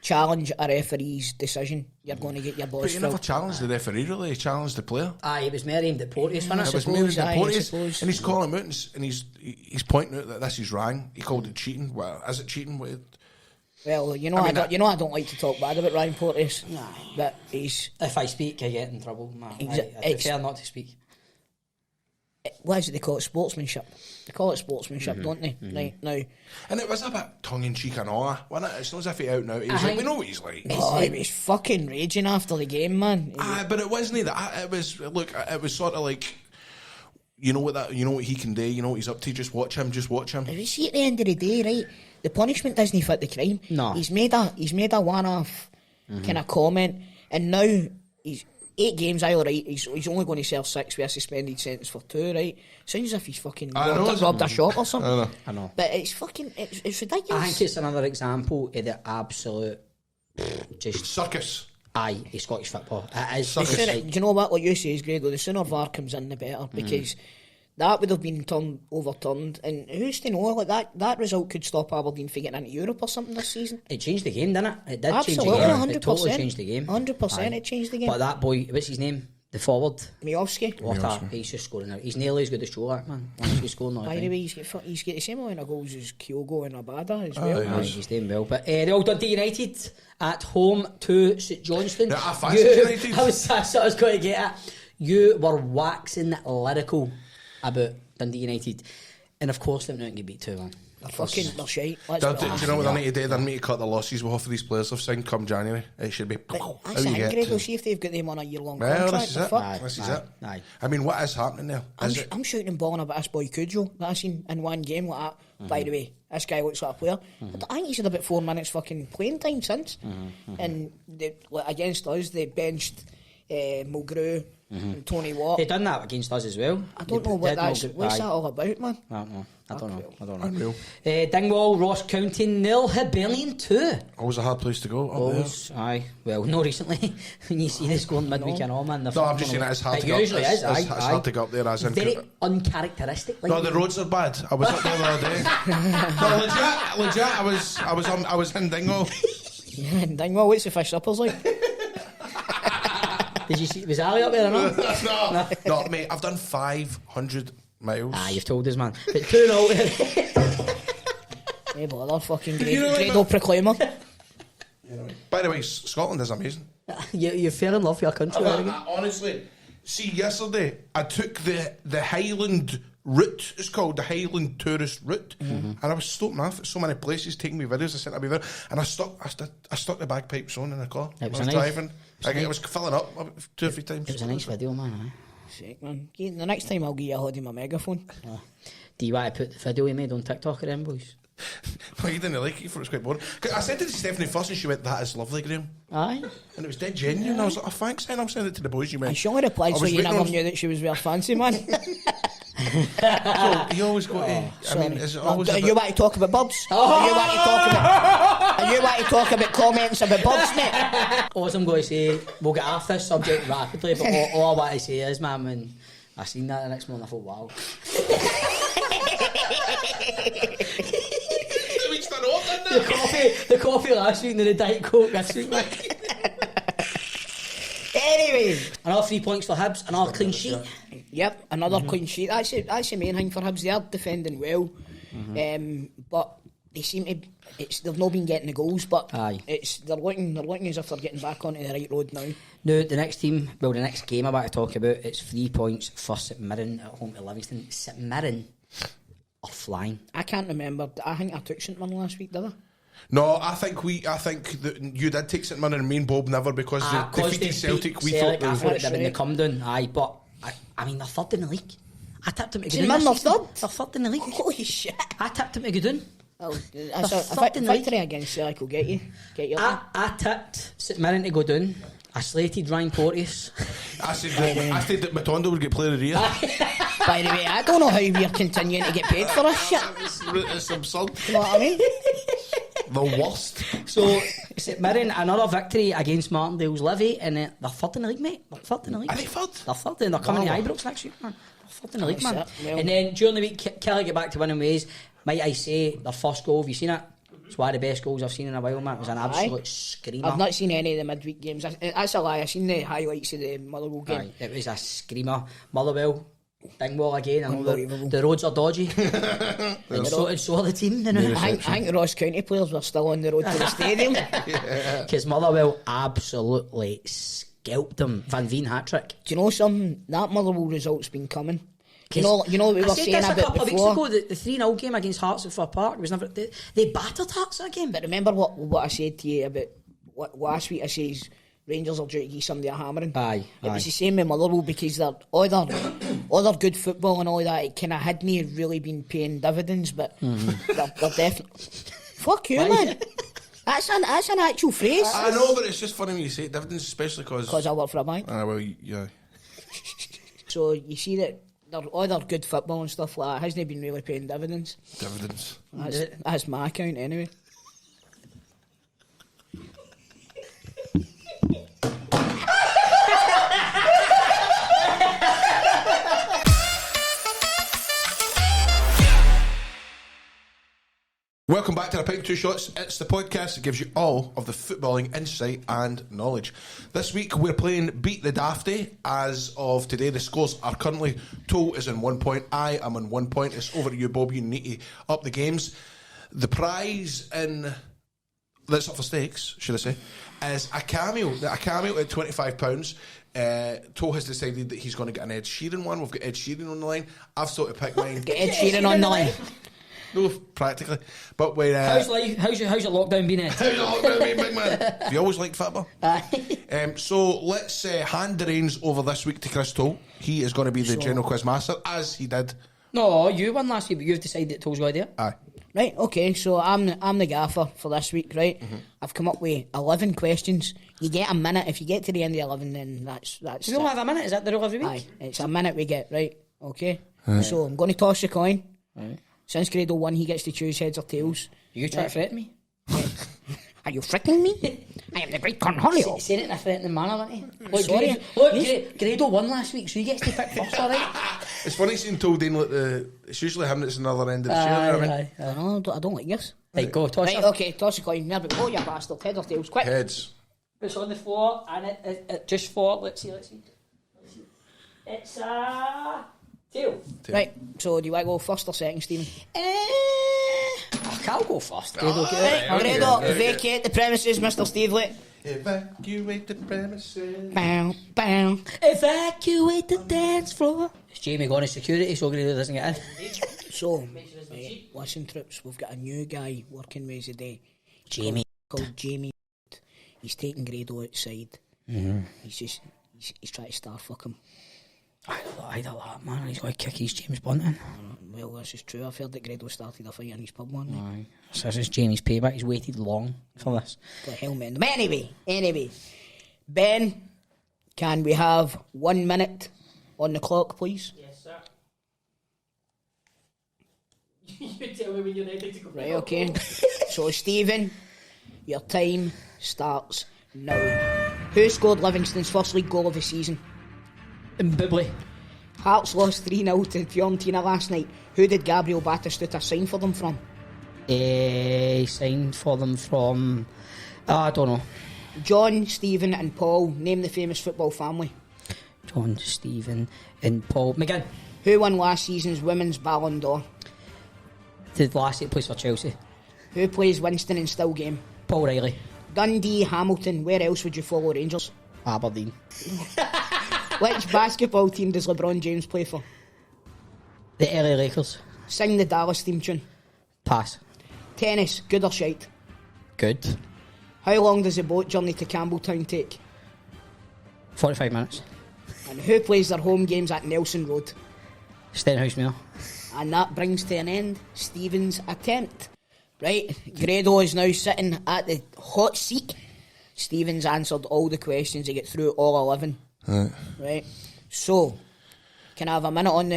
challenge a referee's decision, you're going to get your But boss you never filled. challenged the referee, really. You challenged the player. Aye, it was more aimed at Porteous, wasn't It it? was suppose, maybe the aye, I Porteous, suppose. and he's calling him out, and he's pointing out that this is wrong. He called it cheating. Well, is it cheating? Well, you know, I mean, I don't like to talk bad about Ryan Porteous, but he's If I speak, I get in trouble. Man. I It's- prefer not to speak. what is it they call it? Sportsmanship. They call it sportsmanship, don't they? Right now, And it was a bit tongue in cheek and all, wasn't it? It's not as if he out and out. He was I like, we think- know what he's like. he was fucking raging after the game, man. But it wasn't that. It was it was sort of like, you know what he can do. You know what he's up to. Just watch him. You see, at the end of the day, right, the punishment doesn't fit the crime. No. He's made a one-off kind of comment, and now he's 8 games. All right, he's only going to serve 6 with a suspended sentence for 2. Right, sounds as if he's fucking robbed a shop or something. I know. But it's fucking it's ridiculous. I think it's another example of the absolute just Circus. aye, the Scottish football. It is. Suckers. It's Do like, you know what you say is, Grado? The sooner VAR comes in, the better, because that would have been overturned, and who's to know? Like that result could stop Aberdeen from getting into Europe or something this season. it changed the game, didn't it? It did Absolutely, change the game. 100%. It totally changed the game. 100%, Aye. it changed the game. But that boy, what's his name? The forward. Miovski. He's just scoring now. He's nearly as good as Cholak, man. He's scoring all the By the time. way, he's got the same amount of goals as Kyogo and Abada as well. Aye, he's doing well. But the old Dundee United at home to St Johnstone. Yeah, I fancy United. That's what I was going to get at. You were waxing lyrical about Dundee United. And of course, they're not going to beat 2-1. They're shite. Let's Do be you honest. know what they need to do? They need to cut the losses with half of these players have signed come January. It should be. That's how the you thing, get Grado. to- See if they've got them on a year-long Well, contract. this is the it. fuck? This is it. Aye. I mean, what is happening there? Is it? I'm shouting and bawling about this boy Cujo that I seen in one game like that. By the way, this guy looks like a player. But I think he's had about 4 minutes fucking playing time since. And against us, they benched Mulgrew and Tony Watt. They done that against us as well. I don't know what that's. What's that all about, man? I don't know. Unreal. Dingwall, Ross County 0, Hibernian 2. Always a hard place to go. Up there. Goals, aye. Well, no, recently. When you see this going midweek and all, man. No, I'm just saying it's hard to go up. Usually is, It's hard to go up there as in. Very uncharacteristic. Like No, the roads are bad. I was up there the other day. No, legit. I was in Dingle. Yeah, and Dingwall, what's the fish suppers like? Did you see? Was Ali up there or not? no, mate. I've done 500 miles. You've told us, man. But 2-0. Hey, bother, fucking You know Grado what, proclaimer. By the way, Scotland is amazing. you fell in love with your country. I honestly, see, yesterday I took the Highland route. It's called the Highland Tourist Route, and I was stopping off at so many places, taking me videos. I sent me video, and I stuck the bagpipes on in the car. It was I was nice. driving. It was filling up 2 or 3 times. It was a nice video, man. Aye. Sick, man. The next time I'll give you a hold of my megaphone. Do you want to put the video you made on TikTok or them, boys? No, you didn't like it. You thought it was quite boring. 'Cause I sent it to Stephanie first, and she went, "That is lovely, Graham." Aye. And it was dead genuine. I was like, "Oh, thanks." And I'll send it to the boys. You went. And she only replied I so was you waiting never on- knew that she was very fancy, man. So you always go to. I mean, is it always? Do a you bit- want to talk about bubs? Do you want to talk about comments about bubs, mate? All I'm going to say, we'll get off this subject rapidly, but all I want to say is, man, when I seen that the next morning, I thought, wow. The coffee last week and the Diet Coke this week, man. Anyway. Another 3 points for Hibs, another clean sheet. Yep, another clean sheet. That's the main thing for Hibs. They are defending well, but they seem to. They've not been getting the goals, but Aye. they're looking as if they're getting back onto the right road now. Now, the next game I want to talk about, it's 3 points for St Mirren at home to Livingston. St Mirren are flying. I can't remember. I think I took St Mirren last week, did I? No, I think that you did take St Mirren and me and Bob never because they defeated Celtic. We thought I thought they they'd been come down. Aye, but I mean they're third in the league. I tipped them to go St down. Mirren this are season. third? They're third in the league. Holy shit. I tipped them to go down. Well, They're a third in the league. victory against Celtic will get you up. I tipped St Mirren to go down. I slated Ryan Porteous. I said that Matondo would get player of the year. By the way, I don't know how we're continuing to get paid for this shit. It's absurd. You know what I mean? The worst. So St Mirren, another victory against Martindale's Levy, and they're third in the league, mate. They're third in the league. Are they third? They're third, and they're coming Wow. to Ibrox next week, man. They're third in the league, man. That's it, well. And then during the week, Kelly get back to winning ways. Might I say their first goal? Have you seen it? It's one of the best goals I've seen in a while, man. It was an absolute screamer. I've not seen any of the midweek games. That's a lie. I've seen the highlights of the Motherwell game. Aye, it was a screamer. Motherwell, Dingwall again. I know Unbelievable. the roads are dodgy. and so are the team. You know? I think the Ross County players were still on the road to the stadium. Because Motherwell absolutely scalped them. Van Veen hat-trick. Do you know something? That Motherwell result's been coming. You know what we were saying a about couple before. of weeks ago, the 3-0 game against Hearts at Fir Park was never. They battered Hearts that game. But remember what I said to you about last week? I says Rangers are due to give somebody a hammering. Aye. It was the same with Motherwell because all their good football and all that, it kind of hadn't really been paying dividends, but they're definitely. Fuck you, man. That's an actual phrase. I know, but it's just funny when you say it, dividends, especially because I work for a bank. well, yeah. So you see that all their good football and stuff like that hasn't been really paying dividends. Dividends. That's my account anyway. Welcome back to the Pint 2 Shots. It's the podcast that gives you all of the footballing insight and knowledge. This week we're playing Beat the Dafty. As of today, the scores are currently Toe is on 1 point, I am on 1 point. It's over to you, Bob. You need to up the games. The prize that's up for stakes, should I say, is a cameo. A cameo at £25. Toe has decided that he's going to get an Ed Sheeran one. We've got Ed Sheeran on the line. I've thought to pick mine. Get Ed Sheeran on the line. No, practically. But we're... How's your lockdown been, Ed? How's your lockdown been, big man? Have you always liked football? So let's hand the reins over this week to Chris Toll. He is going to be the general quiz master, as he did. No, you won last week, but you've decided that Toll's got idea. Aye. Right, okay, so I'm the gaffer for this week, right? Mm-hmm. I've come up with 11 questions. You get a minute. If you get to the end of 11, then that's We don't have a minute, is that the rule every week? Aye, it's a minute we get, right? Okay. So I'm going to toss the coin. Right. Since Grado won, he gets to choose heads or tails. You try to threaten me? Are you threatening me? I am the great Cornholio. Saying it in a threatening manner, aren't you? Look, Sorry. Grado won last week, so he gets to pick first, alright? It's funny seeing Toll doing like it's usually him that's another end of the chair. You know what I mean? I don't like this. Right, go, toss Right, it. okay, toss the coin. There we go, you bastard. Head or tails, quick. Heads. It's on the floor, and it just for, let's see. It's a tail. Right, so do you want to go first or second, Stephen? I'll go first. Grado, vacate the premises, Mr. Stevely. Evacuate the premises. Bow, bow. Evacuate the dance floor. Is Jamie gone to security so Grado doesn't get in? So, listen, troops, we've got a new guy working with us today. Jamie. Called Jamie. He's taking Grado outside. Mm-hmm. He's trying to starfuck him. I don't like man. He's going to kick his James Blunt in. Well, this is true. I've heard that Grado started a fight in his pub one night. Aye. So this is Jamie's payback. He's waited long for this. The hell, man. But anyway. Ben, can we have 1 minute on the clock, please? Yes, sir. You tell me when you're ready to go. Right, okay. So, Stephen, your time starts now. Who scored Livingston's first league goal of the season? Bibbly. Hearts lost 3-0 to Fiorentina last night. Who did Gabriel Batistuta sign for them from? Signed for them from... I don't know. John, Stephen and Paul. Name the famous football family. John, Stephen and Paul. McGinn. Who won last season's Women's Ballon d'Or? The last 8 plays for Chelsea. Who plays Winston in Still Game? Paul Riley. Dundee, Hamilton. Where else would you follow Rangers? Aberdeen. Which basketball team does LeBron James play for? The LA Lakers. Sing the Dallas theme tune. Pass. Tennis, good or shite? Good. How long does the boat journey to Campbelltown take? 45 minutes. And who plays their home games at Nelson Road? Stenhousemuir. And that brings to an end Stephen's attempt. Right, Grado is now sitting at the hot seat. Stephen's answered all the questions. He got through all 11. Right. So, can I have a minute on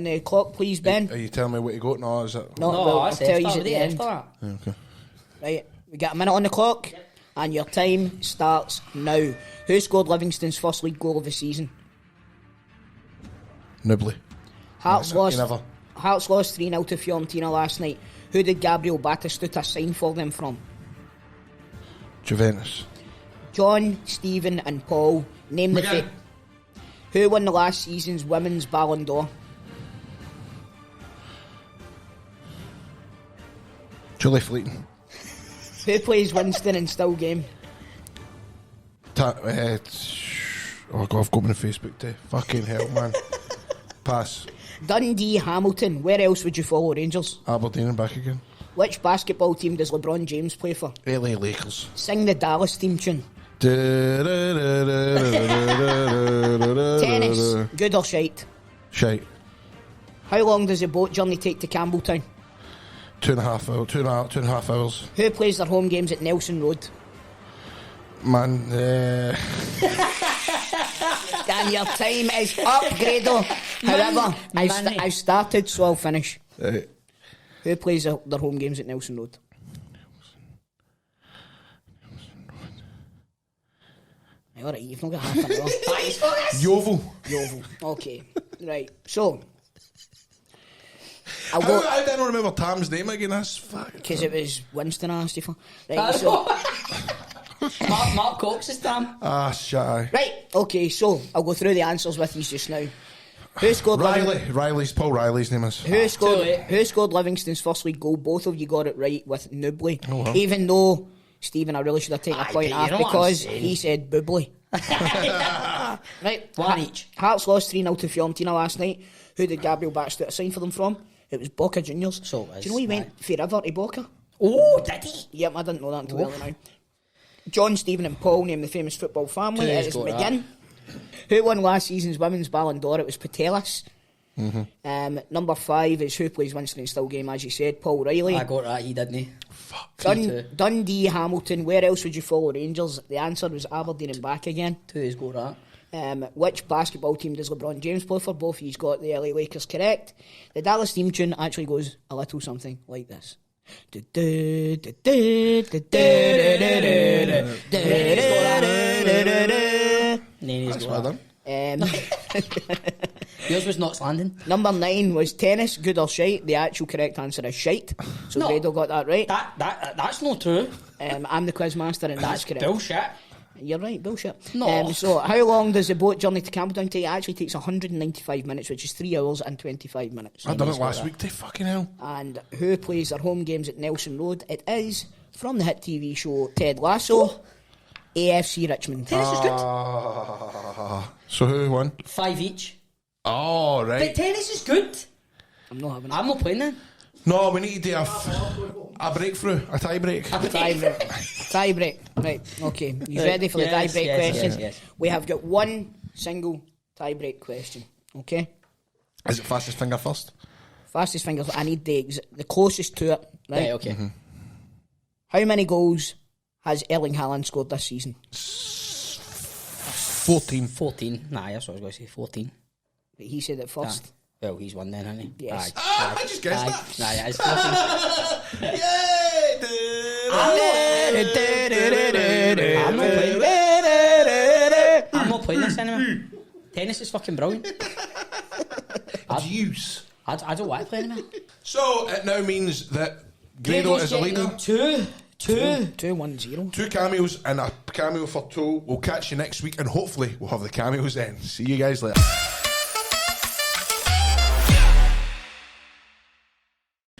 the clock, please, Ben? Are you telling me what you got? No, is it? No, well, I'll tell you at the end. Okay. Right, we got a minute on the clock, and your time starts now. Who scored Livingston's first league goal of the season? Nibley. Hearts No, lost. never. Hearts lost 3-0 to Fiorentina last night. Who did Gabriel Batistuta sign for them from? Juventus. John, Stephen, and Paul. Name the McGinn. Who won the last season's women's Ballon d'Or? Julie Fleeting. Who plays Winston in Still Game? Oh God, I've got me on Facebook too. Fucking hell, man. Pass. Dundee, Hamilton. Where else would you follow Rangers? Aberdeen and back again. Which basketball team does LeBron James play for? LA Lakers. Sing the Dallas theme tune. Tennis. Good or shite? Shite. How long does the boat journey take to Campbelltown? 2.5 hours. Who plays their home games at Nelson Road? Man, And your time is up, Grado. However, I've started, so I'll finish. Who plays their home games at Nelson Road? Alright, you've not got half an hour. Yeovil. Okay, right. So, I'll How go did I not remember Tam's name again? That's fuck. because it was Winston I asked you for. Right, so, Mark Cox's time. Ah, shy. right, okay. So I'll go through the answers with you just now. Who scored? Paul Riley's name is. Who scored Livingston's first league goal? Both of you got it right with Nubley. Oh, wow. Even though Stephen, I really should have taken a point but off you know what I'm because saying. he said Bubley. Right, One each. Hearts lost 3-0 to Fiorentina last night. Who did Gabriel Batistuta sign for them from? It was Boca Juniors. So it Do is, you know he aye. went forever to Boca? Oh, did he? Yep, I didn't know that until early now. John, Stephen and Paul name the famous football family. Two It has is got McGinn. Who won last season's women's Ballon d'Or? It was Patelis. Number 5 is who plays Winston in Still Game, as you said, Paul Riley. I got that, he didn't. Dundee, Hamilton. Where else would you follow Rangers? The answer was Aberdeen and back again. 2 has got that. Which basketball team does LeBron James play for? Both of you's got the LA Lakers correct. The Dallas theme tune actually goes a little something like this. Nene's That's got well that. done. Yours was Knots Landing. Number 9 was tennis, good or shite. The actual correct answer is shite. So No. Grado got that right. That's not true. I'm the quiz master and that's correct. Bullshit. You're right, bullshit. No. So how long does the boat journey to Campbelltown take? It actually takes 195 minutes, which is 3 hours and 25 minutes. I done it last week. They fucking hell. And who plays their home games at Nelson Road? It is from the hit TV show Ted Lasso, AFC Richmond. Tennis is good. So who won? 5 each. Oh, But right. tennis is good. I'm not having I'm not playing then. No, we need to do a breakthrough, a tie break. tie break. Right, okay. You ready for the tie Yes, break yes, question? yes. We have got one single tie break question. Okay? Is it fastest finger first? Fastest fingers. I need the closest to it. Right? Right, okay. How many goals has Erling Haaland scored this season? 14. 14. Nah, that's what I was going to say. 14. But he said it first. Well, he's won then, hasn't he? Yes. Aye. I just guessed Aye. that. Nah, it's 14. I'm not playing this anymore. Tennis is fucking brilliant. Deuce. I don't want to play anymore. So it now means that Grado is a leader. 2-1-0. 2 cameos and a cameo for Toe. We'll catch you next week and hopefully we'll have the cameos then. See you guys later.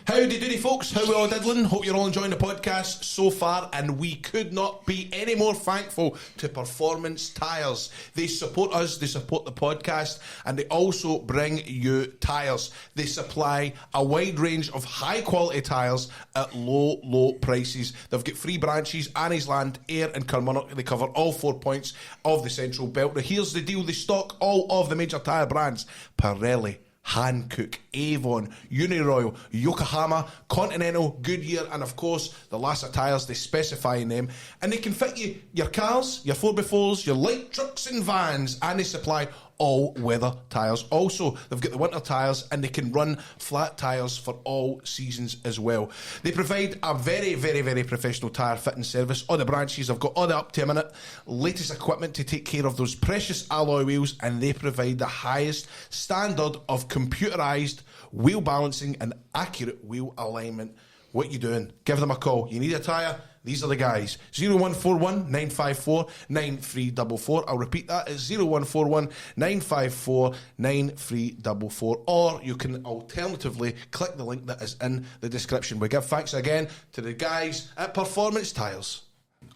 Howdy doody Tuesday, folks. How we all diddling? Hope you're all enjoying the podcast so far, and we could not be any more thankful to Performance Tyres. They support us, they support the podcast, and they also bring you tyres. They supply a wide range of high-quality tyres at low prices. They've got 3 branches, Anniesland, Ayr and Carmunnock. They cover all 4 points of the Central Belt. Now, here's the deal. They stock all of the major tyre brands. Pirelli, Hankook, Avon, Uniroyal, Yokohama, Continental, Goodyear, and of course the Flat Tyres. They specify in them, and they can fit you your cars, your 4x4s, your light trucks and vans, and they supply all-weather tyres. Also, they've got the winter tyres, and they can run flat tyres for all seasons as well. They provide a very, very, very professional tyre fitting service. All the branches have got all the up to a minute latest equipment to take care of those precious alloy wheels, and they provide the highest standard of computerised wheel balancing and accurate wheel alignment. What you doing? Give them a call. You need a tyre? These are the guys. 0141 954 9344. I'll repeat that. It's 0141 954 9344. Or you can alternatively click the link that is in the description. We give thanks again to the guys at Performance Tyres.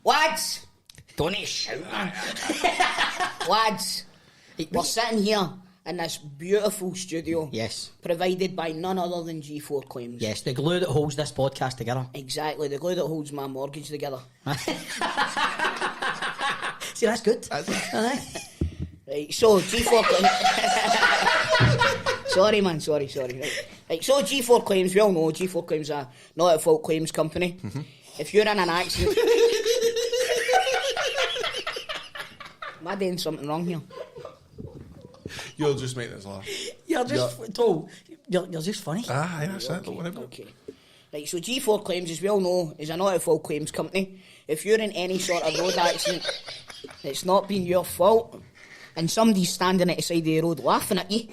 Lads! Don't shout, man. Lads, we're sitting here in this beautiful studio. Yes. Provided by none other than G4 Claims. Yes, the glue that holds this podcast together. Exactly, the glue that holds my mortgage together. See, that's good. Right, so G4 Claims. Sorry, man, sorry. Right, so G4 Claims, we all know G4 Claims are not at fault claims company. Mm-hmm. If you're in an accident. Am I doing something wrong here? You'll just make this laugh. You're just you're just funny. Ah, that's it. Don't worry about it. Okay. Right, so G4 Claims, as we all know, is a not-at-fault claims company. If you're in any sort of road accident, it's not been your fault, and somebody's standing at the side of the road laughing at you,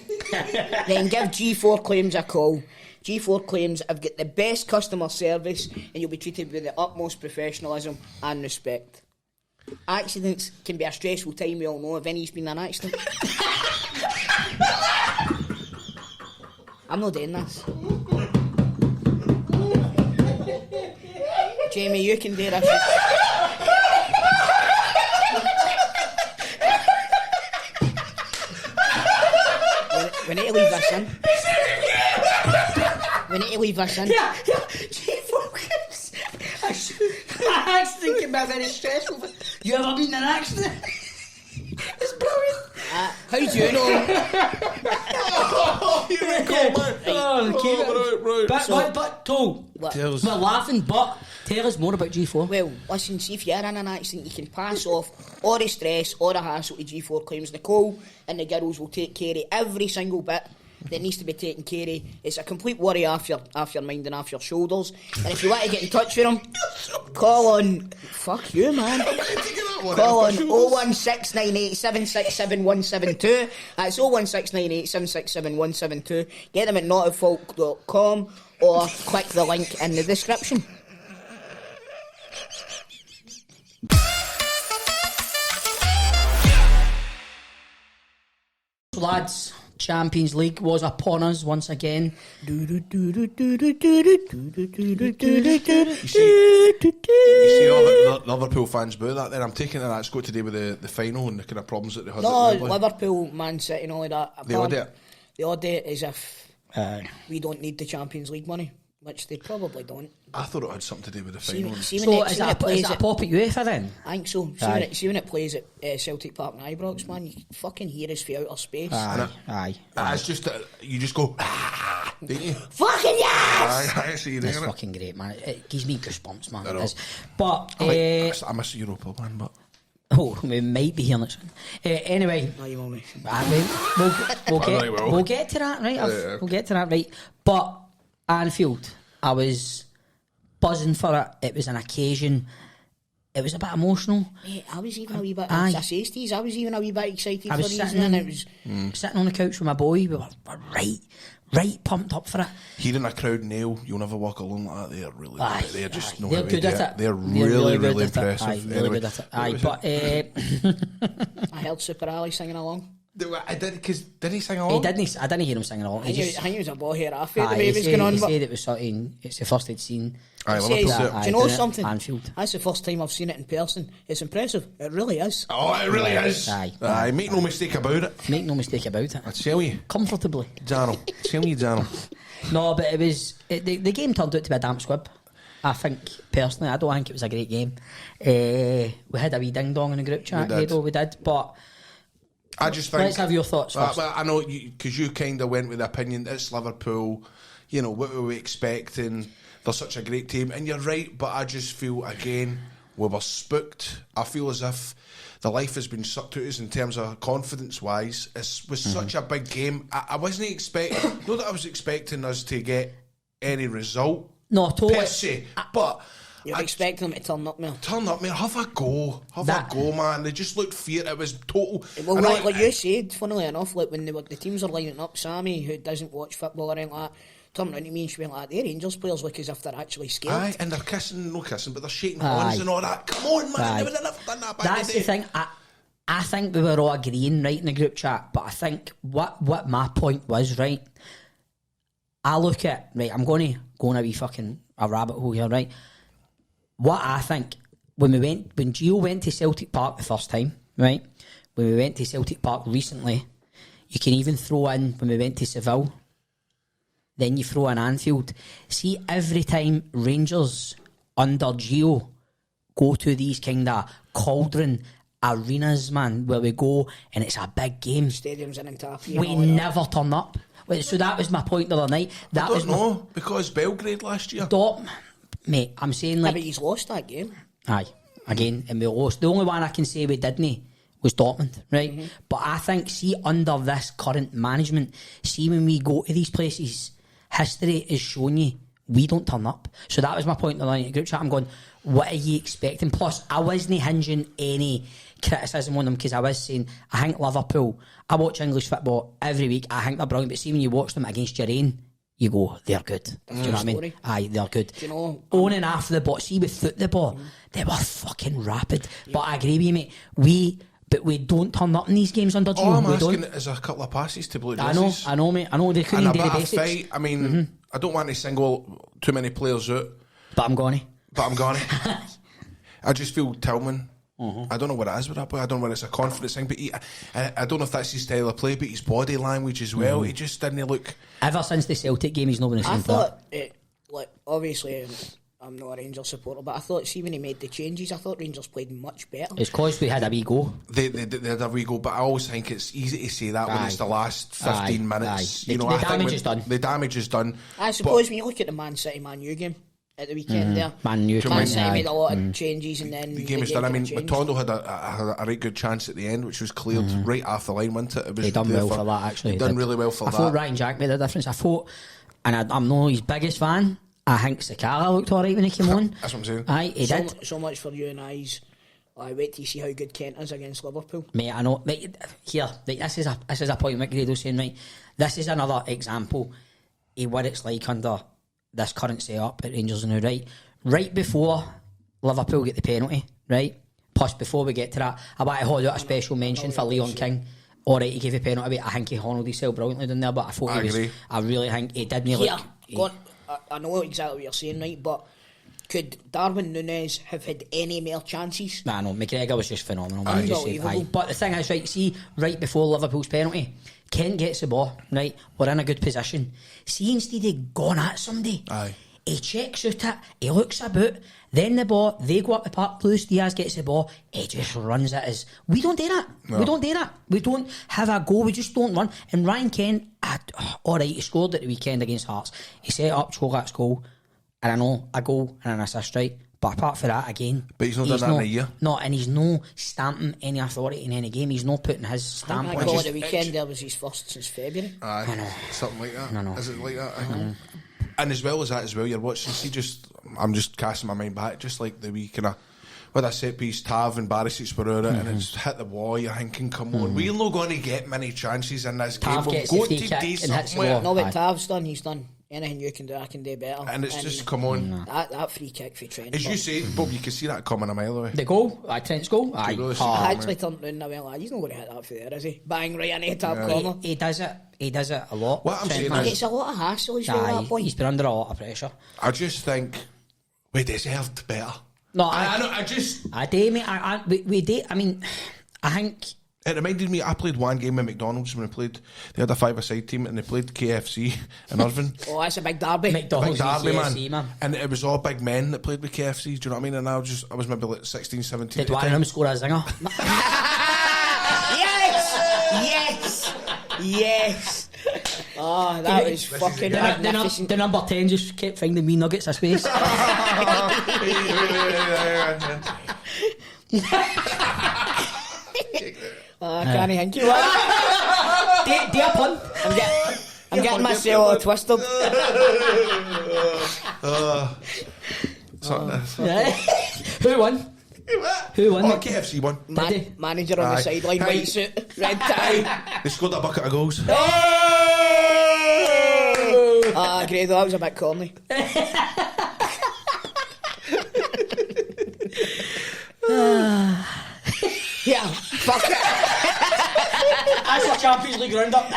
then give G4 Claims a call. G4 Claims have got the best customer service, and you'll be treated with the utmost professionalism and respect. Accidents can be a stressful time, we all know. If any's been in an accident. I'm not doing this. Jamie, you can do this. We need to leave this in. We need to leave this in. Yeah. G-Focus. Accident can be very stressful. You ever been in an accident? It's brilliant. How do you know? Here we go, man. But Toe, we're laughing, but tell us more about G4. Well, listen, see if you're in an accident, you can pass off all the stress, all the hassle to G4 Claims. Nicole and the girls will take care of every single bit that needs to be taken care of. It's a complete worry off your mind and off your shoulders. And if you want to get in touch with them, call on... Fuck you, man. Call on 01698 767 172. That's 01698 767 172. Get them at notatfault.com or click the link in the description. Lads, Champions League was upon us once again. You see all the Liverpool fans boo that then. I'm taking that's got to do with the final and the kind of problems that they had. No, Liverpool, Man City and all of that. The audit. The audit is if we don't need the Champions League money, which they probably don't. I thought it had something to do with the final. So is that a pop at UEFA then? I think so. See when it plays at Celtic Park and Ibrox, man, you fucking hear us through outer space. Aye. It's just you just go, don't you? Fucking yes! I see you doing That's it. fucking great, man. It gives me goosebumps, man. It does. But I miss Europa, man. But we might be hearing it soon. Anyway, No, you won't be. We'll get to that, right? We'll get to that, right? But Anfield, I was buzzing for it. It was an occasion. It was a bit emotional. Mate, I was even a wee bit. I say to you, I was even a wee bit excited for these, and it was sitting on the couch with my boy. We were right pumped up for it. hearing a crowd nail, you'll never walk alone like that. They're really good. They're just they're good at it. They're really impressive. Aye, really good at it. Aye, but I heard Super Ali singing along. I did, because did he sing along? He didn't. I didn't hear him singing along. I think he was a ball here after the Aye, way he he was said, going on. he But said it was something. It's the first he'd seen. Aye, he Liverpool. says, Aye, do you know done it at something? Anfield. That's the first time I've seen it in person. It's impressive. It really is. Oh, it really is. Aye. Make no mistake about it. Make no mistake about it. I tell you, Comfortably. Daniel. Tell you, Daniel. No, but it was the game turned out to be a damp squib. I think personally, I don't think it was a great game. We had a wee ding dong in the group chat, Grado, we did, but I just think. Let's have your thoughts first. Well, I know because you kind of went with the opinion it's Liverpool. You know, what were we expecting? They're such a great team, and you're right. But I just feel again we were spooked. I feel as if the life has been sucked out of us in terms of confidence wise. It was such a big game. I wasn't expecting. Not that I was expecting us to get any result. No, totally. Per se, but. You're expecting them to turn up, man. Turn up, man. Have a go, man. They just looked fear. It was total. Well, like you said, funnily enough, like when the teams are lining up, Sammy, who doesn't watch football or anything like that, turned around to me and she went like, the Rangers players look as if they're actually scared. Aye, and they're kissing, but they're shaking hands and all that. Come on, man. They would have never done that back That's the thing. I think we were all agreeing, right, in the group chat, but I think what my point was, right, I look at, right, I'm going to go on a wee fucking a rabbit hole here, right. What I think, when Gio went to Celtic Park the first time, right, when we went to Celtic Park recently, you can even throw in when we went to Seville, then you throw in Anfield. See, every time Rangers under Gio go to these kind of cauldron arenas, man, where we go and it's a big game, Stadiums in Antalya. we never turn up. So that was my point the other night. That I don't know, because Belgrade last year. Mate, I'm saying like... but he's lost that game. Aye, again, and we lost. The only one I can say we didn't was Dortmund, right? Mm-hmm. But I think, see, under this current management, see, when we go to these places, history is showing you we don't turn up. So that was my point in the group chat. I'm going, what are you expecting? Plus, I wasn't hinging any criticism on them, because I was saying, I think Liverpool, I watch English football every week, I think they're brilliant, but see, when you watch them against your own, you go, they're good. Do you know what I mean? Aye, they're good. Do you know, on and after the ball, see, with the ball, they were fucking rapid. But I agree with you, mate. We don't turn up in these games under Gio. All I'm asking is a couple of passes to blue dresses. I know, mate. I know they couldn't and do a the bit basics. of fight. I mean, I don't want to single too many players out, But I'm going to. I just feel Tillman. I don't know what it is with that boy. I don't know whether it's a confidence thing, but I don't know if that's his style of play, but his body language as well. He just didn't look. Ever since the Celtic game, he's not been the same. I thought, like, obviously, I'm not a Rangers supporter, but I thought, see, when he made the changes, I thought Rangers played much better. It's because we had a wee go. They had a wee go, but I always think it's easy to say that when it's the last 15 minutes. Aye. You know, The damage is done. The damage is done. I suppose when you look at the Man City Man U game at the weekend there, Man City made a lot of changes, and then the game is done. I mean, Matondo had a right good chance at the end, which was cleared right off the line, wasn't it? He done well for that, actually. He done really well for that. I thought Ryan Jack made a difference. I thought, and I'm not his biggest fan, I think Sakala looked alright when he came on. That's what I'm saying. Aye, he did. So much for you and I's. I wait to see how good Kent is against Liverpool. Mate, I know. Mate, here, this is a point Mick Grado's saying, right? This is another example of what it's like under this current setup at Rangers now, right? Right before Liverpool get the penalty, right? Plus, before we get to that, I want to hold out a special mention for Leon King. Alright, he gave a penalty away. I think he handled himself brilliantly down there, but I thought I really think he did me look. I know exactly what you're saying, right? But could Darwin Núñez have had any more chances? Nah, no, McGregor was just phenomenal. Unbelievable. But the thing is, right, see, right before Liverpool's penalty, Kent gets the ball, right? We're in a good position. See, instead of going at somebody, he checks out it, he looks about, then the ball, they go up the park, Luis Diaz gets the ball, he just runs at us. We don't do that. No. We don't do that. We don't have a go, we just don't run. And Ryan Kent, alright, he scored at the weekend against Hearts. He set up Chogak's goal, and I know a goal and an assist, right? But apart from that, again... But he's not done that in a year. No, and he's no stamping any authority in any game. He's not putting his stamp on it. I the weekend there was his first since February. Aye, I know. Something like that. No. Is it like that? I know. And as well as that, you're watching, I'm just casting my mind back, just like the wee kind of, with a set piece, Tav and Barisic were out and it's hit the wall, you're thinking, come on, we're not going to get many chances in this game. Tav gets the free kick and hits the wall. No, but Tav's done, he's done. anything you can do, I can do better. And it's just, come on. That free kick for Trent. As you say, Bob, you can see that coming a mile away. The goal, Trent's goal. Really see that I coming. actually turned round and I went like, he's not going to hit that for there, is he? Bang, right in the top corner. He does it. He does it a lot. What I'm saying man. is- It's a lot of hassle as well at that point. He's been under a lot of pressure. I just think we deserved better. No, I just... I do, mate. We do. I mean, I think... It reminded me, I played one game with McDonald's when they had a 5-a-side team and they played KFC in Irvine. Oh, that's a big derby. Big McDonald's derby, and KFC, man. And it was all big men that played with KFC, do you know what I mean? And I was maybe like 16, 17. Did one of them score a zinger? Yes! Oh, that was fucking magnificent. The number 10 just kept finding me nuggets of space. I can't think of one. Do a pun. I'm getting myself all twisted. Who won? Who won? Oh, KFC won. Manager on the sideline, white suit, red tie. They scored a bucket of goals. Grado, that was a bit corny. Yeah, fuck it. That's a Champions League round-up.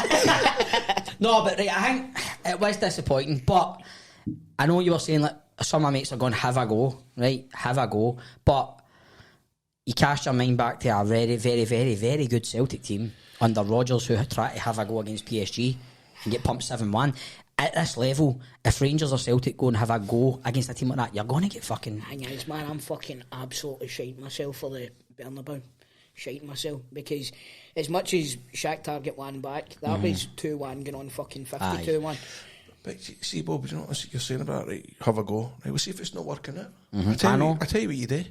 No, but right, I think it was disappointing, but I know you were saying like some of my mates are going, have a go, right? Have a go. But you cast your mind back to a very, very, very, very good Celtic team under Rodgers who tried to have a go against PSG and get pumped 7-1. At this level, if Rangers or Celtic go and have a go against a team like that, you're going to get fucking... Hang on, man, I'm fucking absolutely shiting myself for the Bernabeu. Shiting myself, because as much as Shakhtar get one back, that was 2-1 going on fucking 52-1. But see, Bob, you know what you're saying about it? Right, have a go. Right, we'll see if it's not working out. I tell you what you do.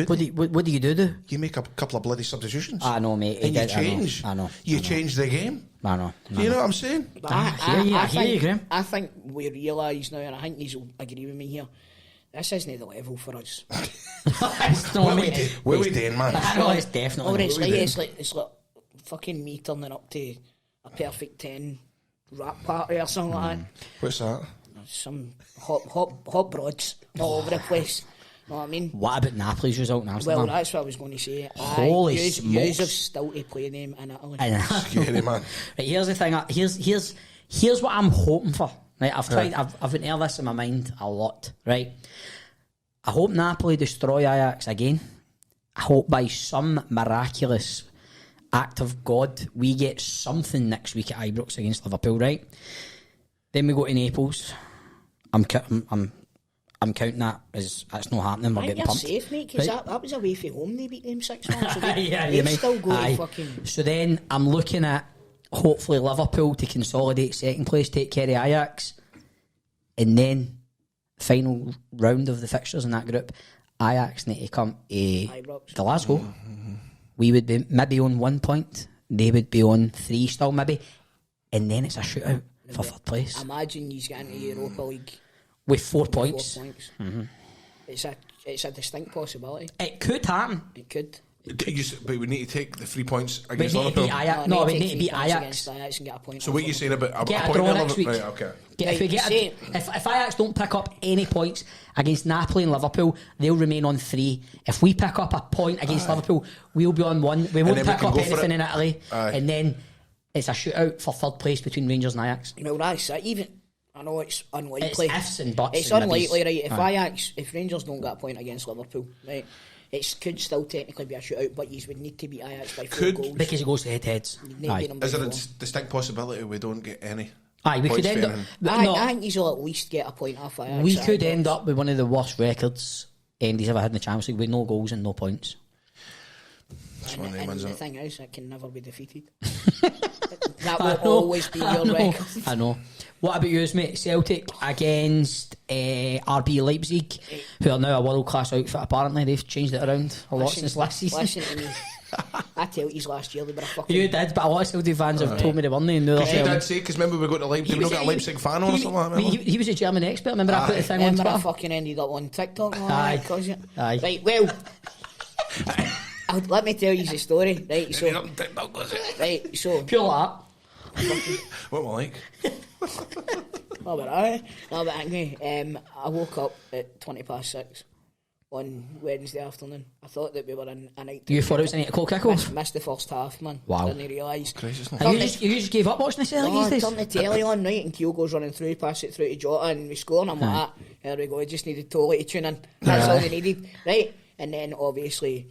What do you do? You make a couple of bloody substitutions. I know, mate. And you change. I know. You change the game. I know. You know what I'm saying? But I hear you, Graham. I think we realise now, and I think you'll agree with me here, this isn't the level for us. It's not, What mate. we doing, man? I know, it's definitely Or not. it's like fucking me turning up to a perfect 10 rap party or something like that. What's that? Some hot broads all over the place. Know what I mean? What about Napoli's result in Amsterdam? Well, that's what I was going to say. Holy Yous smokes. have still to play them in Italy. Scary, man. Right, here's the thing. Here's what I'm hoping for. Right, I've been airing this in my mind a lot. Right, I hope Napoli destroy Ajax again. I hope by some miraculous act of God we get something next week at Ibrox against Liverpool. Right, then we go to Naples. I'm counting that as that's not happening. We're I think getting you're pumped. safe, mate, because Right. that was away from home. They beat them 6-1. So You they've still got Aye. to fucking... So then I'm looking at hopefully Liverpool to consolidate second place, take care of Ajax, and then final round of the fixtures in that group, Ajax need to come to Glasgow. We would be maybe on 1 point, they would be on 3 still maybe, and then it's a shootout for third place Imagine you get into Europa League with 4 with points. 4 points. It's a distinct possibility. It could happen. It could. But we need to take the 3 points We against need to Liverpool. beat Ajax. No, we need to beat Against Ajax. Ajax and get a point. So what you saying about Get a point draw in next week. Right, okay. If Ajax don't pick up any points against Napoli and Liverpool, they'll remain on 3. If we pick up a point against Liverpool, we'll be on 1. We won't then we pick can up go for anything it. in Italy, Aye. and then it's a shootout for third place between Rangers and Ajax. Well, that's it. Even I know it's unlikely. It's ifs and buts. It's and unlikely, maybes. right? If Rangers don't get a point against Liverpool, right, it could still technically be a shootout, but you would need to beat Ajax by 4 goals. Because it goes to head-to-heads. You'd need to beat them by Is there a 4. distinct possibility we don't get any? Aye, we could points end for up. anything? but I no, think you'll at least get a point off Ajax. we could end up with one of the worst records Andy's ever had in the Champions League with no goals and no points. One of them, And isn't the it? thing is, it can never be defeated. That will always be your record. I know. What about yours, mate? Celtic against RB Leipzig, who are now a world-class outfit, apparently. They've changed it around a lot since last season. Listen to me. I tell you, last year they were a fucking... You did, but a lot of Celtic fans have told me they weren't. They knew Because you they're did say, because remember we got to Leipzig, we was not got a Leipzig fan on or something like that. he was a German expert. Remember I put the thing on Remember I Twitter? fucking ended up on TikTok and all Aye. that, cause it. Aye. Right, well... let me tell you the story. Right, so... Right, so... Pure art. What am I like? No, but I woke up at 6:20 on Wednesday afternoon. I thought that we were in a night. You thought it was an 8 o'clock kickoff? Missed the first half, man. Wow. Didn't realise. You just gave up watching this like these days? Turn the telly on, right, and Kyogo's running through, pass it through to Jota, and we score, and I'm like, here we go, just needed Tolly to tune in. That's all we needed, right? And then, obviously,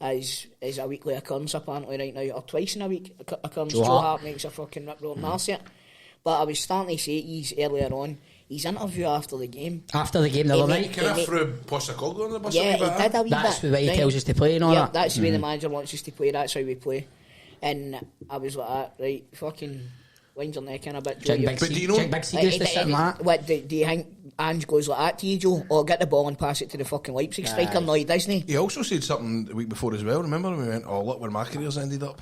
as a weekly occurrence, apparently, right now, or twice in a week occurrence, Joe Hart makes a fucking rip-roaring arse it. But I was starting to say to you earlier on, his interview after the game. After the game the other night? Can I throw Postecoglou on the bus? Yeah, he did a wee bit. That's the way he tells us to play and all that. That's the way the manager wants us to play, that's how we play. And I was like, right, fucking wind your neck in a bit, Joe. Big Seagers to sit like that. What, do you think Ange goes like that to you, Joe? Or get the ball and pass it to the fucking Leipzig striker? No, he doesn't. He also said something the week before as well, remember? When we went, oh, look where my career's ended up.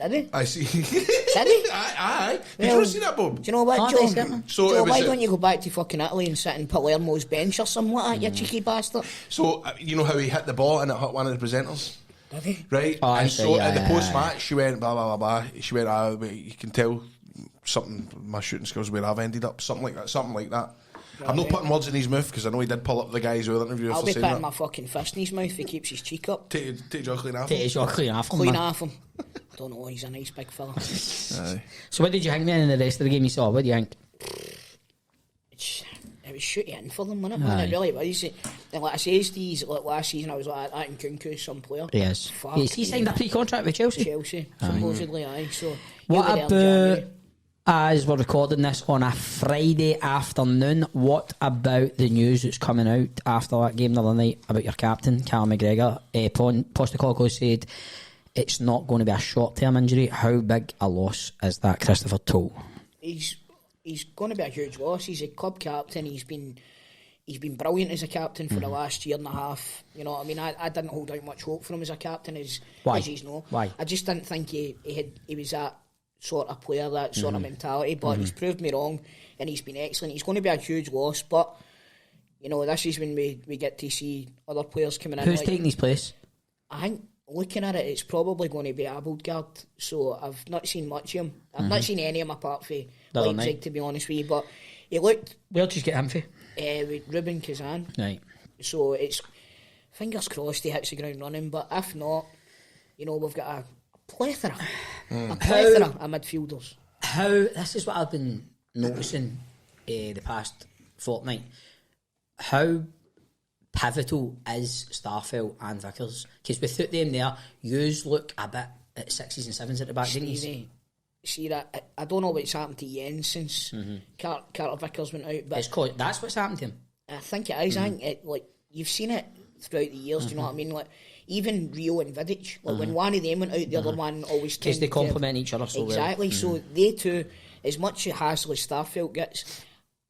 Did he? I see. Did he? Aye. Did you not see that, Bob? Do you know what, Joe? So why don't you go back to fucking Italy and sit in Palermo's bench or something like that, you cheeky bastard? So, you know how he hit the ball and it hit one of the presenters? Did he? Right? And so at the post-match, she went, blah, blah, blah, blah. She went, you can tell something, my shooting skills, where I've ended up. Something like that. I'm not putting words in his mouth because I know he did pull up the guys who were interviewing. I'll be putting my fucking fist in his mouth if he keeps his cheek up. Take your jaw clean off him. Take his jaw clean off him. Clean off him. Don't know, he's a nice big fella. Aye. So what did you think then in the rest of the game you saw? What do you think? It was shooting in for them, wasn't it, man? It really was. And like I says to you, like last season I was like, that Hankook some player. Yes. He signed a pre-contract with Chelsea, supposedly, aye. So what about, as we're recording this on a Friday afternoon, what about the news that's coming out after that game the other night about your captain, Callum McGregor? Postecoglou said it's not going to be a short-term injury. How big a loss is that, Christopher Toll? He's going to be a huge loss. He's a club captain. He's been brilliant as a captain for the last year and a half. You know what I mean? I didn't hold out much hope for him as a captain, as he's know. Why? I just didn't think he was that sort of player, that sort of mentality. But he's proved me wrong, and he's been excellent. He's going to be a huge loss, but you know, this is when we get to see other players coming in. Who's taking his place? I think, looking at it, it's probably going to be Abildgaard. So I've not seen much of him. I've not seen any of him apart from Leipzig, to be honest with you. But he looked... Where'd you get him for? With Ruben Kazan. Right. So it's... Fingers crossed he hits the ground running. But if not, you know, we've got a plethora of midfielders. This is what I've been noticing the past fortnight. How pivotal is Starfelt and Vickers? Because without them there, yous look a bit at 6s and 7s at the back, didn't you? See that? I don't know what's happened to Jens since Carter Vickers went out, but that's what's happened to him. I think it is. I think you've seen it throughout the years. Do you know what I mean? Like even Rio and Vidic, when one of them went out, the other one always because they complement each other so well. Exactly. So they two, as much hassle as Starfelt gets,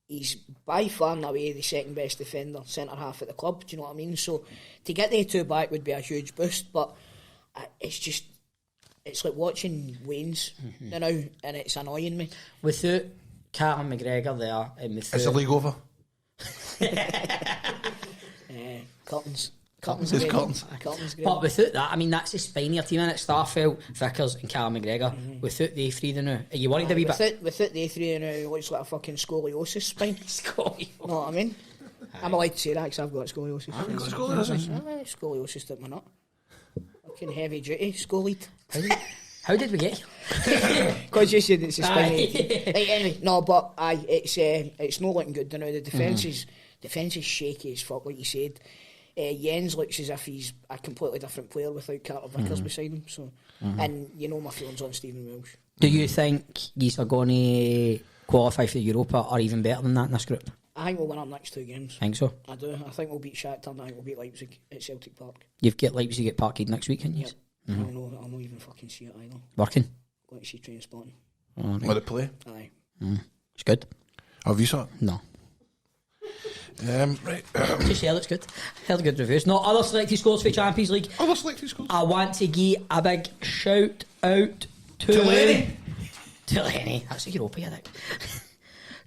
he's by far and away the second best defender, centre half at the club. Do you know what I mean? So to get the two back would be a huge boost, but it's like watching Wayne's now, and it's annoying me. Without Callum McGregor there, and is the league over? Curtains. Curtains. But without that, I mean, that's the spinier team in it. Starfelt, Vickers and Callum McGregor. Without they three now, are you worried a wee bit? Without they three now, it looks like a fucking scoliosis spine. You know what I mean? I'm allowed to say that because I've got scoliosis. I've got scoliosis. Scoliosis took my nut. Fucking heavy duty, scolied. How did we get here? Because you said it's a spine. Right, anyway, no, but it's not looking good now. The defence is shaky as fuck, like you said. Jens looks as if he's a completely different player without Carter Vickers beside him. So, and you know my feelings on Stephen Welsh. Do you think you are going to qualify for Europa or even better than that in this group? I think we'll win our next two games. Think so? I do. I think we'll beat Shakhtar and I think we'll beat Leipzig at Celtic Park. You've got Leipzig at Parkhead next week, haven't you? Yep. I'll not even fucking see it either. Working? Going to see Train Spotting. Right. Will it play? Aye. It's good. Have you saw it? No. Right. Just yeah, looks good. Heard good reviews. No other selected scores for Champions League. Other selected scores. I want to give a big shout out to Lenny. That's a Europa, I think.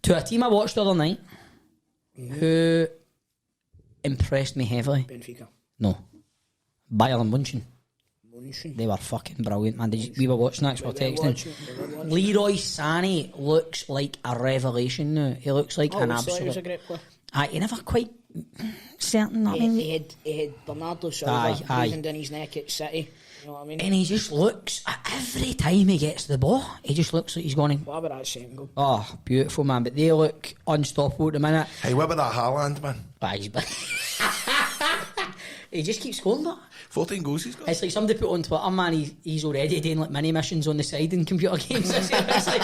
To a team I watched the other night who impressed me heavily. Benfica. No. Bayern Munchen. astonishing. They were fucking brilliant, man. We were watching that, we were texting. Leroy Sané looks like a revelation now. He looks like an absolute... He was a great player. He never quite certain. He had Bernardo Silva breathing down his neck at City. You know what I mean? And he just looks, every time he gets the ball, he just looks like he's going in. What about that second goal? Oh, beautiful, man. But they look unstoppable at the minute. Hey, what about that Haaland, man? He just keeps scoring that. 14 goals he's got. It's like somebody put on Twitter, man, he's already doing like mini missions on the side in computer games. It's like,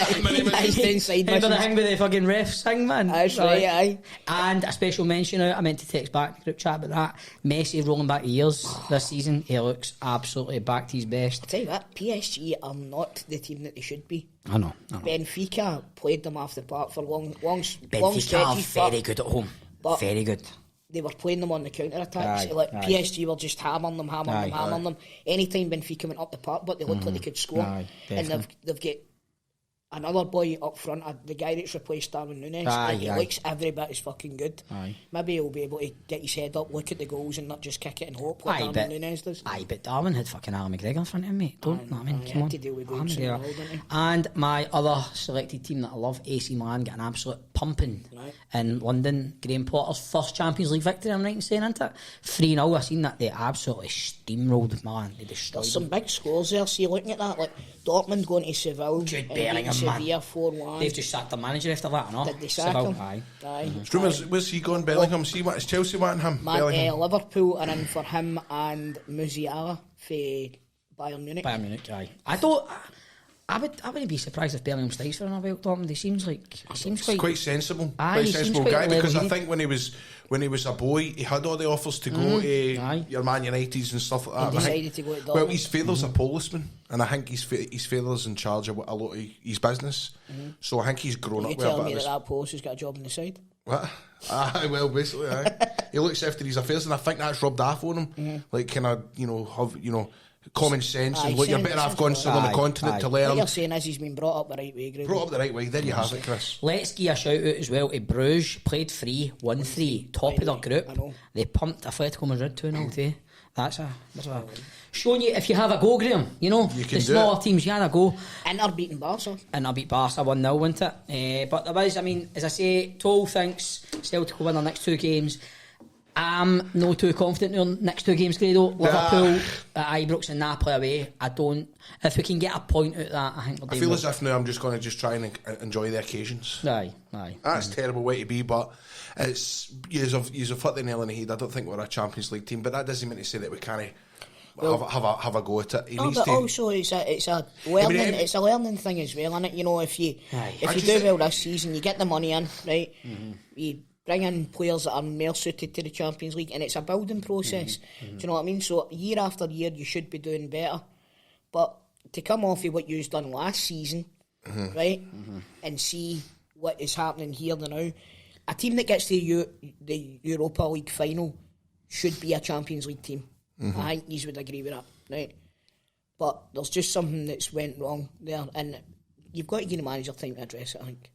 He's doing side remember the missions. thing with the fucking refs thing, man? That's right, aye. And a special mention out, I meant to text back in the group chat about that. Messi rolling back the years this season. He looks absolutely back to his best. I tell you what, PSG are not the team that they should be. I know. Benfica played them off the park for long Benfica are stretches. very good at home. Very good. They were playing them on the counter-attacks. PSG were just hammering them. Anytime Benfica went up the park, but they looked like they could score. And they've got another boy up front, the guy that's replaced Darwin Núñez. He looks every bit as fucking good. Maybe he'll be able to get his head up, look at the goals and not just kick it and hope like Darwin Núñez does. But Darwin had fucking Alan McGregor in front of him, mate. Don't know what I mean? Come on. To deal with goals and my other selected team that I love, AC Milan, get an absolute pumping in London. Graham Potter's first Champions League victory, I'm right in saying, isn't it? 3-0, I seen that. They absolutely steamrolled Milan. They destroyed There's them. some big scores there. See, looking at that, like Dortmund going to Seville. Jude Bellingham, Sevilla 4-1. They've just sacked their manager after that, no? Did they sack him? Aye. Rumours, was he going Bellingham? See what is Chelsea wanting him? Liverpool are in for him and Musiala for Bayern Munich. Aye. I wouldn't be surprised if Bellingham stays for another while, Dortmund. He seems quite sensible. Aye, quite he sensible seems guy, quite because I level-headed. think when he was a boy, he had all the offers to go to your Man Uniteds and stuff like that. He decided to go to Dortmund. Well, his father's a policeman, and I think his father's in charge of a lot of his business. So I think he's grown up You with a telling bit me of that post has got a job on the side? What? Well, basically, he looks after his affairs, and I think that's rubbed off on him. Like, can I, have, common sense, and you're better off going somewhere on the continent to learn. What you're saying is he's been brought up the right way, Grado. Brought up the right way. There you have it, Chris. Let's give a shout out as well to Bruges. Played 3, won 3, top of their group. I know. They pumped Atletico Madrid 2-0 too. That's a showing you if you have a go, Graham. You can the smaller teams, you had a go. Inter beating Barca. And I beat Barca 1-0, wasn't it? But there was, as I say, Toll thinks Celtic will win their next 2 games. I'm not too confident in the next 2 games, Grado. Liverpool at Ibrox and Napoli away. I don't. If we can get a point out of that, I think we're doing I feel as if now I'm just going to try and enjoy the occasions. Aye. That's a terrible way to be, but it's you've hit the nail on the head. I don't think we're a Champions League team, but that doesn't mean to say that we can't have a go at it. Also it's a learning it's a learning thing as well, isn't it? If you do well this season, you get the money in, right? You bring in players that are more suited to the Champions League, and it's a building process. Do you know what I mean? So year after year you should be doing better, but to come off of what you've done last season, right, and see what is happening here now, a team that gets to the Europa League final should be a Champions League team. I think you would agree with that, right? But there's just something that's went wrong there, and you've got to give the manager time to address it, I think.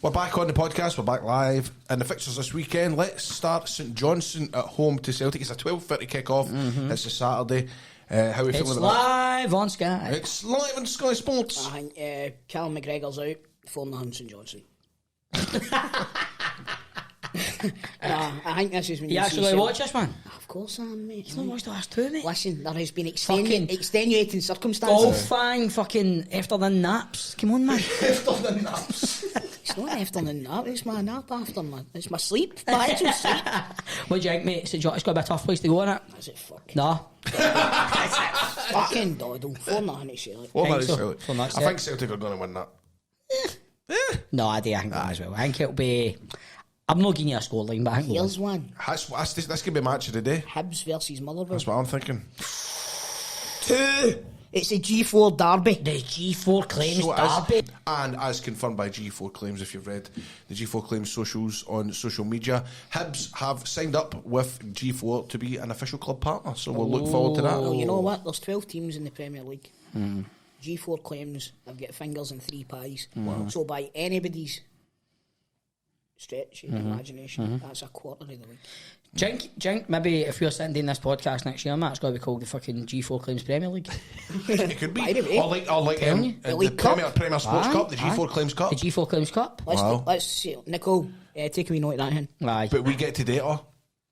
We're back on the podcast. We're back live, and the fixtures this weekend. Let's start St Johnstone at home to Celtic. It's a 12:30 kick-off. It's a Saturday. How are we feeling about that? Live on Sky. It's live on Sky Sports. I think Callum McGregor's out, 4-0 St Johnstone. I think this is when you actually watch this, man? Of course I am, mate. You've not watched the last 2, mate? Listen, there has been extenuating circumstances. Golfing, fucking after the naps. Come on, man. After the naps. It's not after the nap, it's my nap after, man. It's my sleep, my actual sleep. What do you think, mate? St John's got to be a tough place to go, innit? Is it fucking... No. Fucking doddle. 4-0 at Celtic. I think Celtic are going to win that. No, I think that as well. I think it'll be... I'm not giving you a scoreline, but I think here's one. This could be match of the day. Hibs versus Motherwell. That's what I'm thinking. 2. It's a G4 derby. The G4 Claims derby. And as confirmed by G4 Claims, if you've read the G4 Claims socials on social media, Hibs have signed up with G4 to be an official club partner. So we'll look forward to that. Well, you know what? There's 12 teams in the Premier League. G4 Claims have got fingers in 3 pies. Wow. So by anybody's stretch your imagination. That's a quarter of the league. Jink, maybe if we're sitting doing this podcast next year, Matt, it's got to be called the fucking G4 Claims Premier League. It could be. By the way, or like the the Premier Sports Cup, the G4 Claims Cup. The G4 Claims Cup. Let's see. Nicole, take a wee note of that in. Aye. But we get to date her.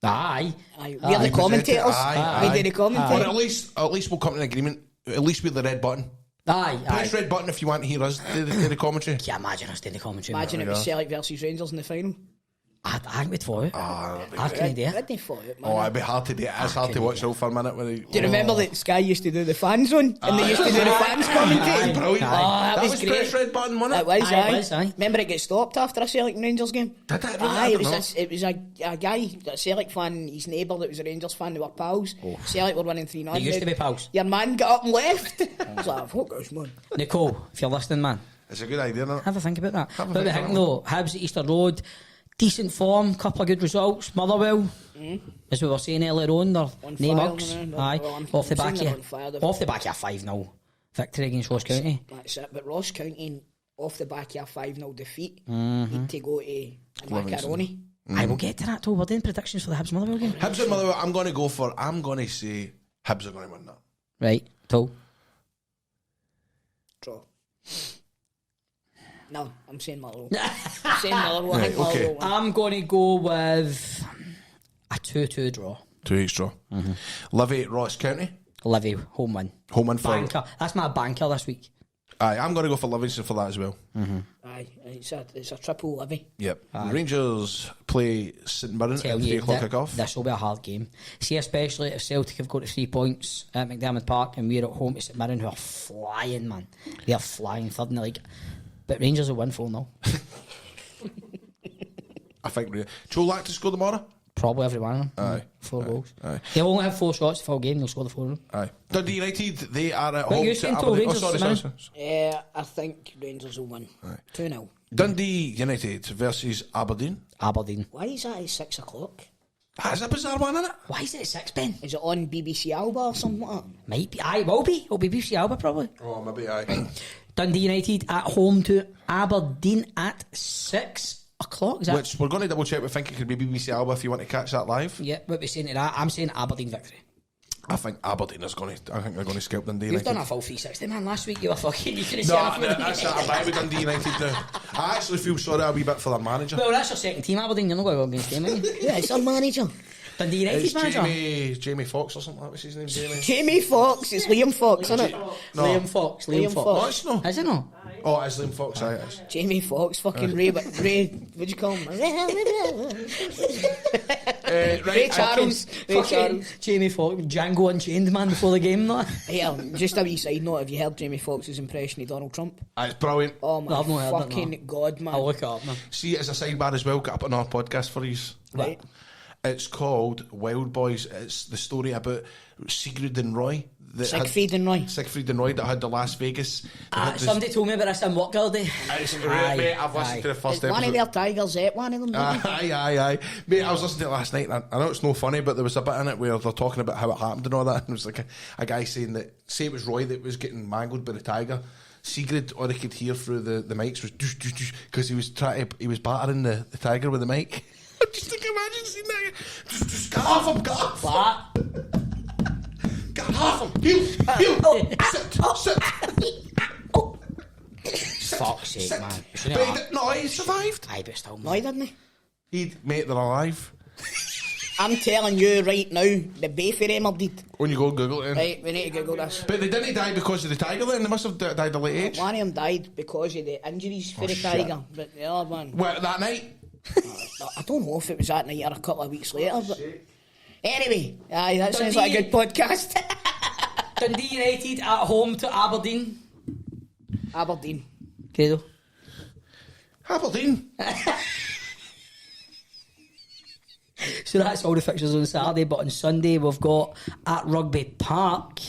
Aye. We're the commentators. Aye. We do the commentators. Or at least we'll come to an agreement. At least with the red button. Aye. Press red button if you want to hear us do the commentary. Can you imagine us doing the commentary? Imagine it was Celtic versus Rangers in the final. I think we'd fall out. I can't do it. I'd fall out, man. Oh, it'd be hard to do it. It's hard to watch all for a minute. Do you remember that Sky used to do the fan zone? And they used to do the fans commentating? Brilliant. That was great. Press red button, wasn't it? It was, aye. Remember it got stopped after a Celtic and Rangers game? Did it? Aye, it was a guy, a Celtic fan, his neighbour that was a Rangers fan, they were pals. Celtic were winning 3-0. They used to be pals. Your man got up and left. I was like, focus, man. Nicole, if you're listening, man, It's a good idea, isn't it? have a think about that. But we think though, Hibs at Easter Road, decent form, couple of good results. Motherwell, as we were saying earlier on, they're name mugs. Aye, off the back of 5-0 victory against Ross County. That's it. But Ross County, off the back of a 5-0 defeat, need to go to a macaroni. I will get to that too. We're doing predictions for the Hibs Motherwell game. Hibs at Motherwell, I'm going to say Hibs are going to win that. Right, Toe. Draw. No, I'm saying Motherwell. I'm saying Motherwell. I think Motherwell win. I'm going to go with a 2-2 draw. 2-8 draw. Livy, Ross County. Livy, home win. Home win for... Banker. That's my banker this week. Aye, I'm going to go for Livingston for that as well. Aye, it's a triple Livy. Yep. Rangers play St Mirren at 3 o'clock kickoff. This will be a hard game. See, especially if Celtic have got to 3 points at McDiarmid Park and we're at home to St Mirren, who are flying, man. They are flying third in the league. But Rangers will win 4-0. I think. Cholak to score tomorrow? Probably every one of them. Aye. 4 goals. Aye. They'll only have 4 shots the full game, they'll score the 4 of them. Aye. Dundee United, they are at What home you to saying, Aberdeen. Rangers, sorry. I think Rangers will win. 2-0. Dundee United versus Aberdeen. Aberdeen. Why is that at 6 o'clock? That's a bizarre one, isn't it? Why is it at 6, Ben? Is it on BBC Alba or something like that? Might be. Aye, will be. It'll be BBC Alba probably. Oh, maybe aye. Dundee United at home to Aberdeen at 6 o'clock. Is that? Which we're going to double check. We think it could be BBC Alba if you want to catch that live. Yeah, what we're saying to that. I'm saying Aberdeen victory. I think Aberdeen is going to. I think they're going to scalp Dundee You've United. done a full 360, man. Last week you were fucking. You couldn't No, say that's not a bad with Dundee United now. I actually feel sorry a wee bit for their manager. Well, that's your second team, Aberdeen. You're not going to go against them, are you? Yeah, it's our manager. Dundee United's It's manager. Jamie Fox or something like that. What's his name? Jamie Fox. It's Liam Fox, isn't it? No. Liam Fox. Liam Fox. No, it's not. Is it not? Oh, it's Liam Fox. Aye, it is. Jamie Fox, fucking Ray, what'd you call him? Ray Charles. Ray Charles. Jamie Fox, Django Unchained, man, before the game, though. Yeah, just a wee side note, have you heard Jamie Fox's impression of Donald Trump? It's brilliant. Oh my I've not heard it, fucking no. god, man. I'll look it up, man. See, as a sidebar as well, got up on our podcast for you. Right. It's called Wild Boys. It's the story about Sigrid and Roy. Siegfried and Roy. Siegfried and Roy that had the Las Vegas. Somebody told me about this in work the other day. It's great, mate. I've listened to the first episode. One of their tigers ate one of them, didn't he? Aye. Mate, I was listening to it last night, and I know it's no funny, but there was a bit in it where they're talking about how it happened and all that, and it was like a guy saying that, say it was Roy that was getting mangled by the tiger, Sigrid, all he could hear through the mics was because he was battering the tiger with the mic. Just think, imagine seeing that. Just get off him, get off. What? Get off him. Heel. Sit. Fuck's sake, man. No, he survived. Aye, but still, No, he didn't. Mate, they're alive. I'm telling you right now, the both of them are dead. When you go Google it. Right, we need to Google this. But they didn't die because of the tiger then. They must have died at a late age. One of them died because of the injuries for the tiger, but the other one... What, that night? I don't know if it was that night or a couple of weeks later, but... Anyway, aye, that sounds like a good podcast. Dundee United at home to Aberdeen. Aberdeen. Grado. Aberdeen. So that's all the fixtures on Saturday, but on Sunday we've got at Rugby Park,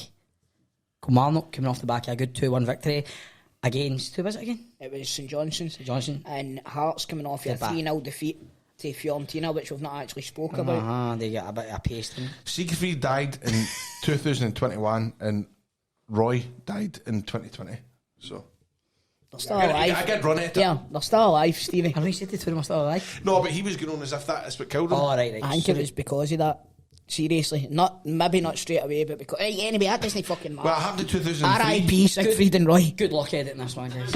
Kilmarnock coming off the back of a good 2-1 victory against, who was it again? It was St Johnstone. And Hearts coming off a 3-0 defeat to Fiorentina, which we've not actually spoke about. They got a bit of a pasting. Siegfried died in 2021 and Roy died in 2020. So They're still alive. I did run it. Yeah, they're still alive, Stevie. I know you said the two of them are still alive. No, but he was going on as if that's what killed him. Oh, right. I think it was because of that. Seriously, maybe not straight away, but because anyway, that doesn't fucking matter. Well, it happened in 2003. R.I.P. Siegfried and Roy. Good luck editing this one, guys.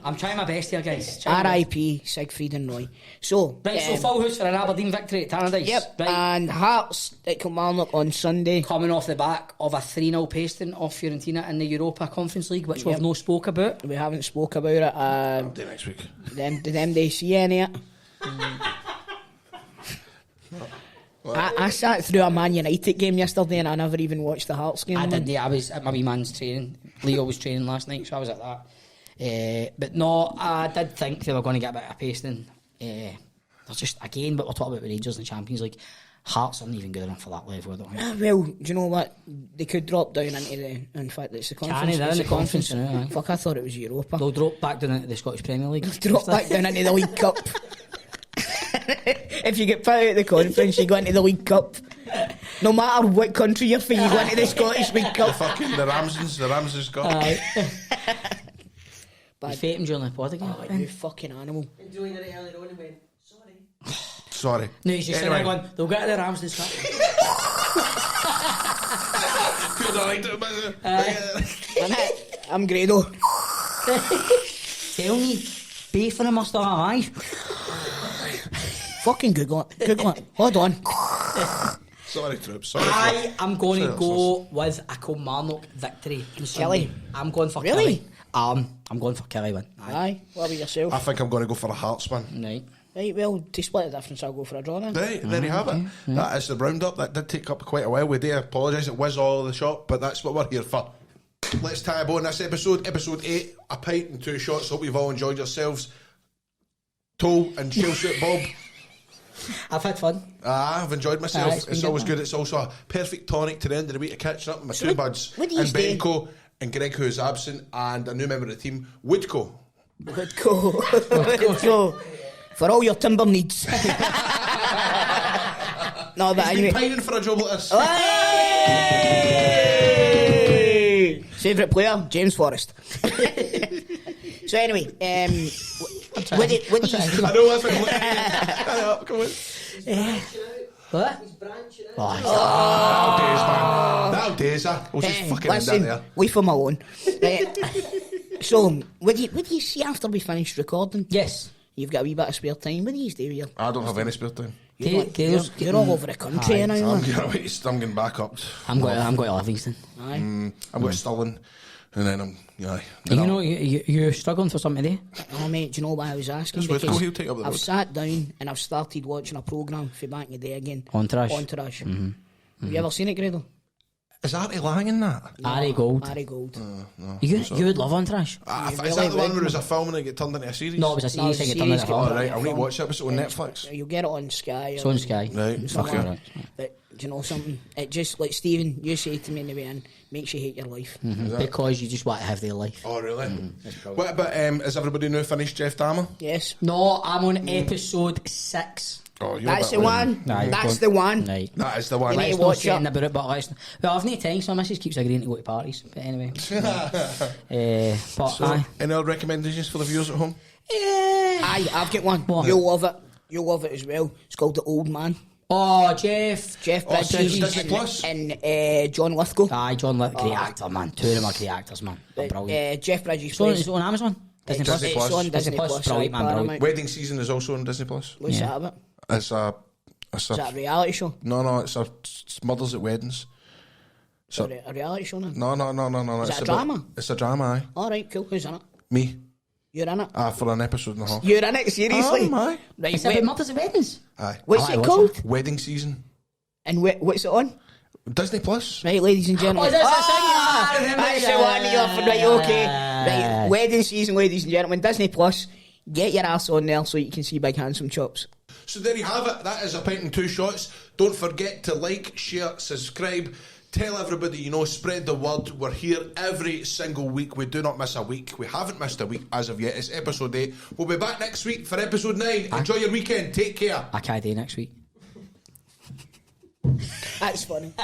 I'm trying my best here, guys. R.I.P. Siegfried and Roy. So, Right, so full house for an Aberdeen victory at Tannadice. yep, Right. and Hearts at Kilmarnock on Sunday. Coming off the back of a 3-0 pasting off Fiorentina in the Europa Conference League, which we've no spoke about. We haven't spoke about it. I'll do it next week. Did them they see any of it? I sat through a Man United game yesterday and I never even watched the Hearts game. I didn't. I was at my wee man's training. Leo was training last night, so I was at that. But no, I did think they were going to get a bit of pasting. They're just, again, but we're talking about Rangers in the Champions League. Hearts aren't even good enough for that level, I don't think. Well, do you know what? They could drop down into the... In fact, it's the conference. They're in the conference now, aye. Fuck, I thought it was Europa. They'll drop back down into the Scottish Premier League. Drop back down into the League Cup. If you get put out of the conference, you go into the League Cup. No matter what country you're from, you go into the Scottish League Cup. The Ramses got. You fate him during the pod again. Oh, you fucking animal. Enjoying it earlier on and went, sorry. Sorry. No, he's just Anyway. sitting there going, they'll get to the Rams this Saturday. Good, I liked it. I'm Grado. Tell me, both of them are still alive. Fucking Google it. Google it. Hold on. Sorry, troops. Sorry. I am going to Sorry, go with a Kilmarnock victory. on Sunday. Kelly? I'm going for Really? Kelly. I'm going for Kelly win. Aye. What about yourself? I think I'm going to go for a Hearts win. Right. Right, well, to split the difference, I'll go for a draw then. Right, there you have it. That is the roundup. That did take up quite a while. We do apologise. It was all of the shop, but that's what we're here for. Let's tie a bow on this episode. Episode 8, a pint and 2 shots. Hope you've all enjoyed yourselves. Toe and shell shoot Bob. I've had fun. I've enjoyed myself. It's been It's good, always man. good. It's also a perfect tonic to the end of the week of catching up with my two buds. what do you And say? Benko and Greg, who is absent, and a new member of the team, Woodco. Good go. Good go. For all your timber needs. No, but He's been anyway. pining for a job like this. Hey! Favourite player, James Forrest. So anyway, what do you... I know that's what I'm looking at. I know, come on. What? That'll daze, man. We'll just fucking end that listen, there. leave him alone. So, what do you see after we finished recording? Yes. You've got a wee bit of spare time. What do you do here? I don't have any spare time. You're all over the country now. I'm man. getting back up. I'm going to Livingston. Aye. I'm going to Stirling, and then I'm, You're struggling for something today? Oh mate, do you know what I was asking? Just wait, Because he'll take up the I've road. sat down and I've started watching a programme for back in the day again. Entourage. Have you ever seen it, Grado? Is Artie Lang in that? Ari Gold. Harry Gold. You would love Entourage. Is really that the one would. where it was a film and it get turned into a series? No, it was a series thing. It turned into a Oh, film. right, I'll need to watch the episode on Netflix. You'll get it on Sky. It's on Sky. Right, somewhere. okay. But do you know something? It just, like Stephen, you say to me in the way in, makes you hate your life. Because you just want to have their life. Oh, really? What about, is everybody now finished Jeff Dahmer? Yes. No, I'm on episode 6. Oh, you're That's a the bit one. Aye, That's go the one. Right. That is the one. You need Let's to not watch say anything it. about it, but well, I've no time, so my missus keeps agreeing to go to parties. But anyway. But aye. Any other recommendations for the viewers at home? Aye, I've got one. What? You'll love it. You'll love it as well. It's called The Old Man. Oh, Jeff. Jeff Oh, Bridges Disney Plus? and John Lithgow. Aye, John Litt, great actor, man. Two of them are great actors, man. They're brilliant. Jeff Bridges It's on, plays. it's on Amazon. Disney Plus. Disney Plus. It's on Disney Disney Plus, Plus. brilliant, aye, man, brilliant. Paramount. Wedding Season is also on Disney Plus. What's Yeah. that about? It's a Is that a reality show? no, it's murders at weddings. So A reality show now? no. Is It's it a drama? It's a drama, aye. Alright, cool. Who's in it? Me. You're in it? For an episode and a half. You're in it? Seriously? Aye. Right, It's wait, about murders at weddings. Aye. what's Aye, it watch called? Wedding Season. And what's it on? Disney Plus. Right, ladies and gentlemen. Oh, that's the thing, That's the one you're off. Right, okay. Right, wedding season, ladies and gentlemen. Disney Plus. Get your ass on there so you can see big handsome chops. So there you have it. That is a pint and 2 shots. Don't forget to like, share, subscribe. Tell everybody you know, spread the word. We're here every single week. We do not miss a week. We haven't missed a week as of yet. It's episode 8. We'll be back next week for episode 9. Enjoy your weekend. Take care. I can't do next week. That's funny.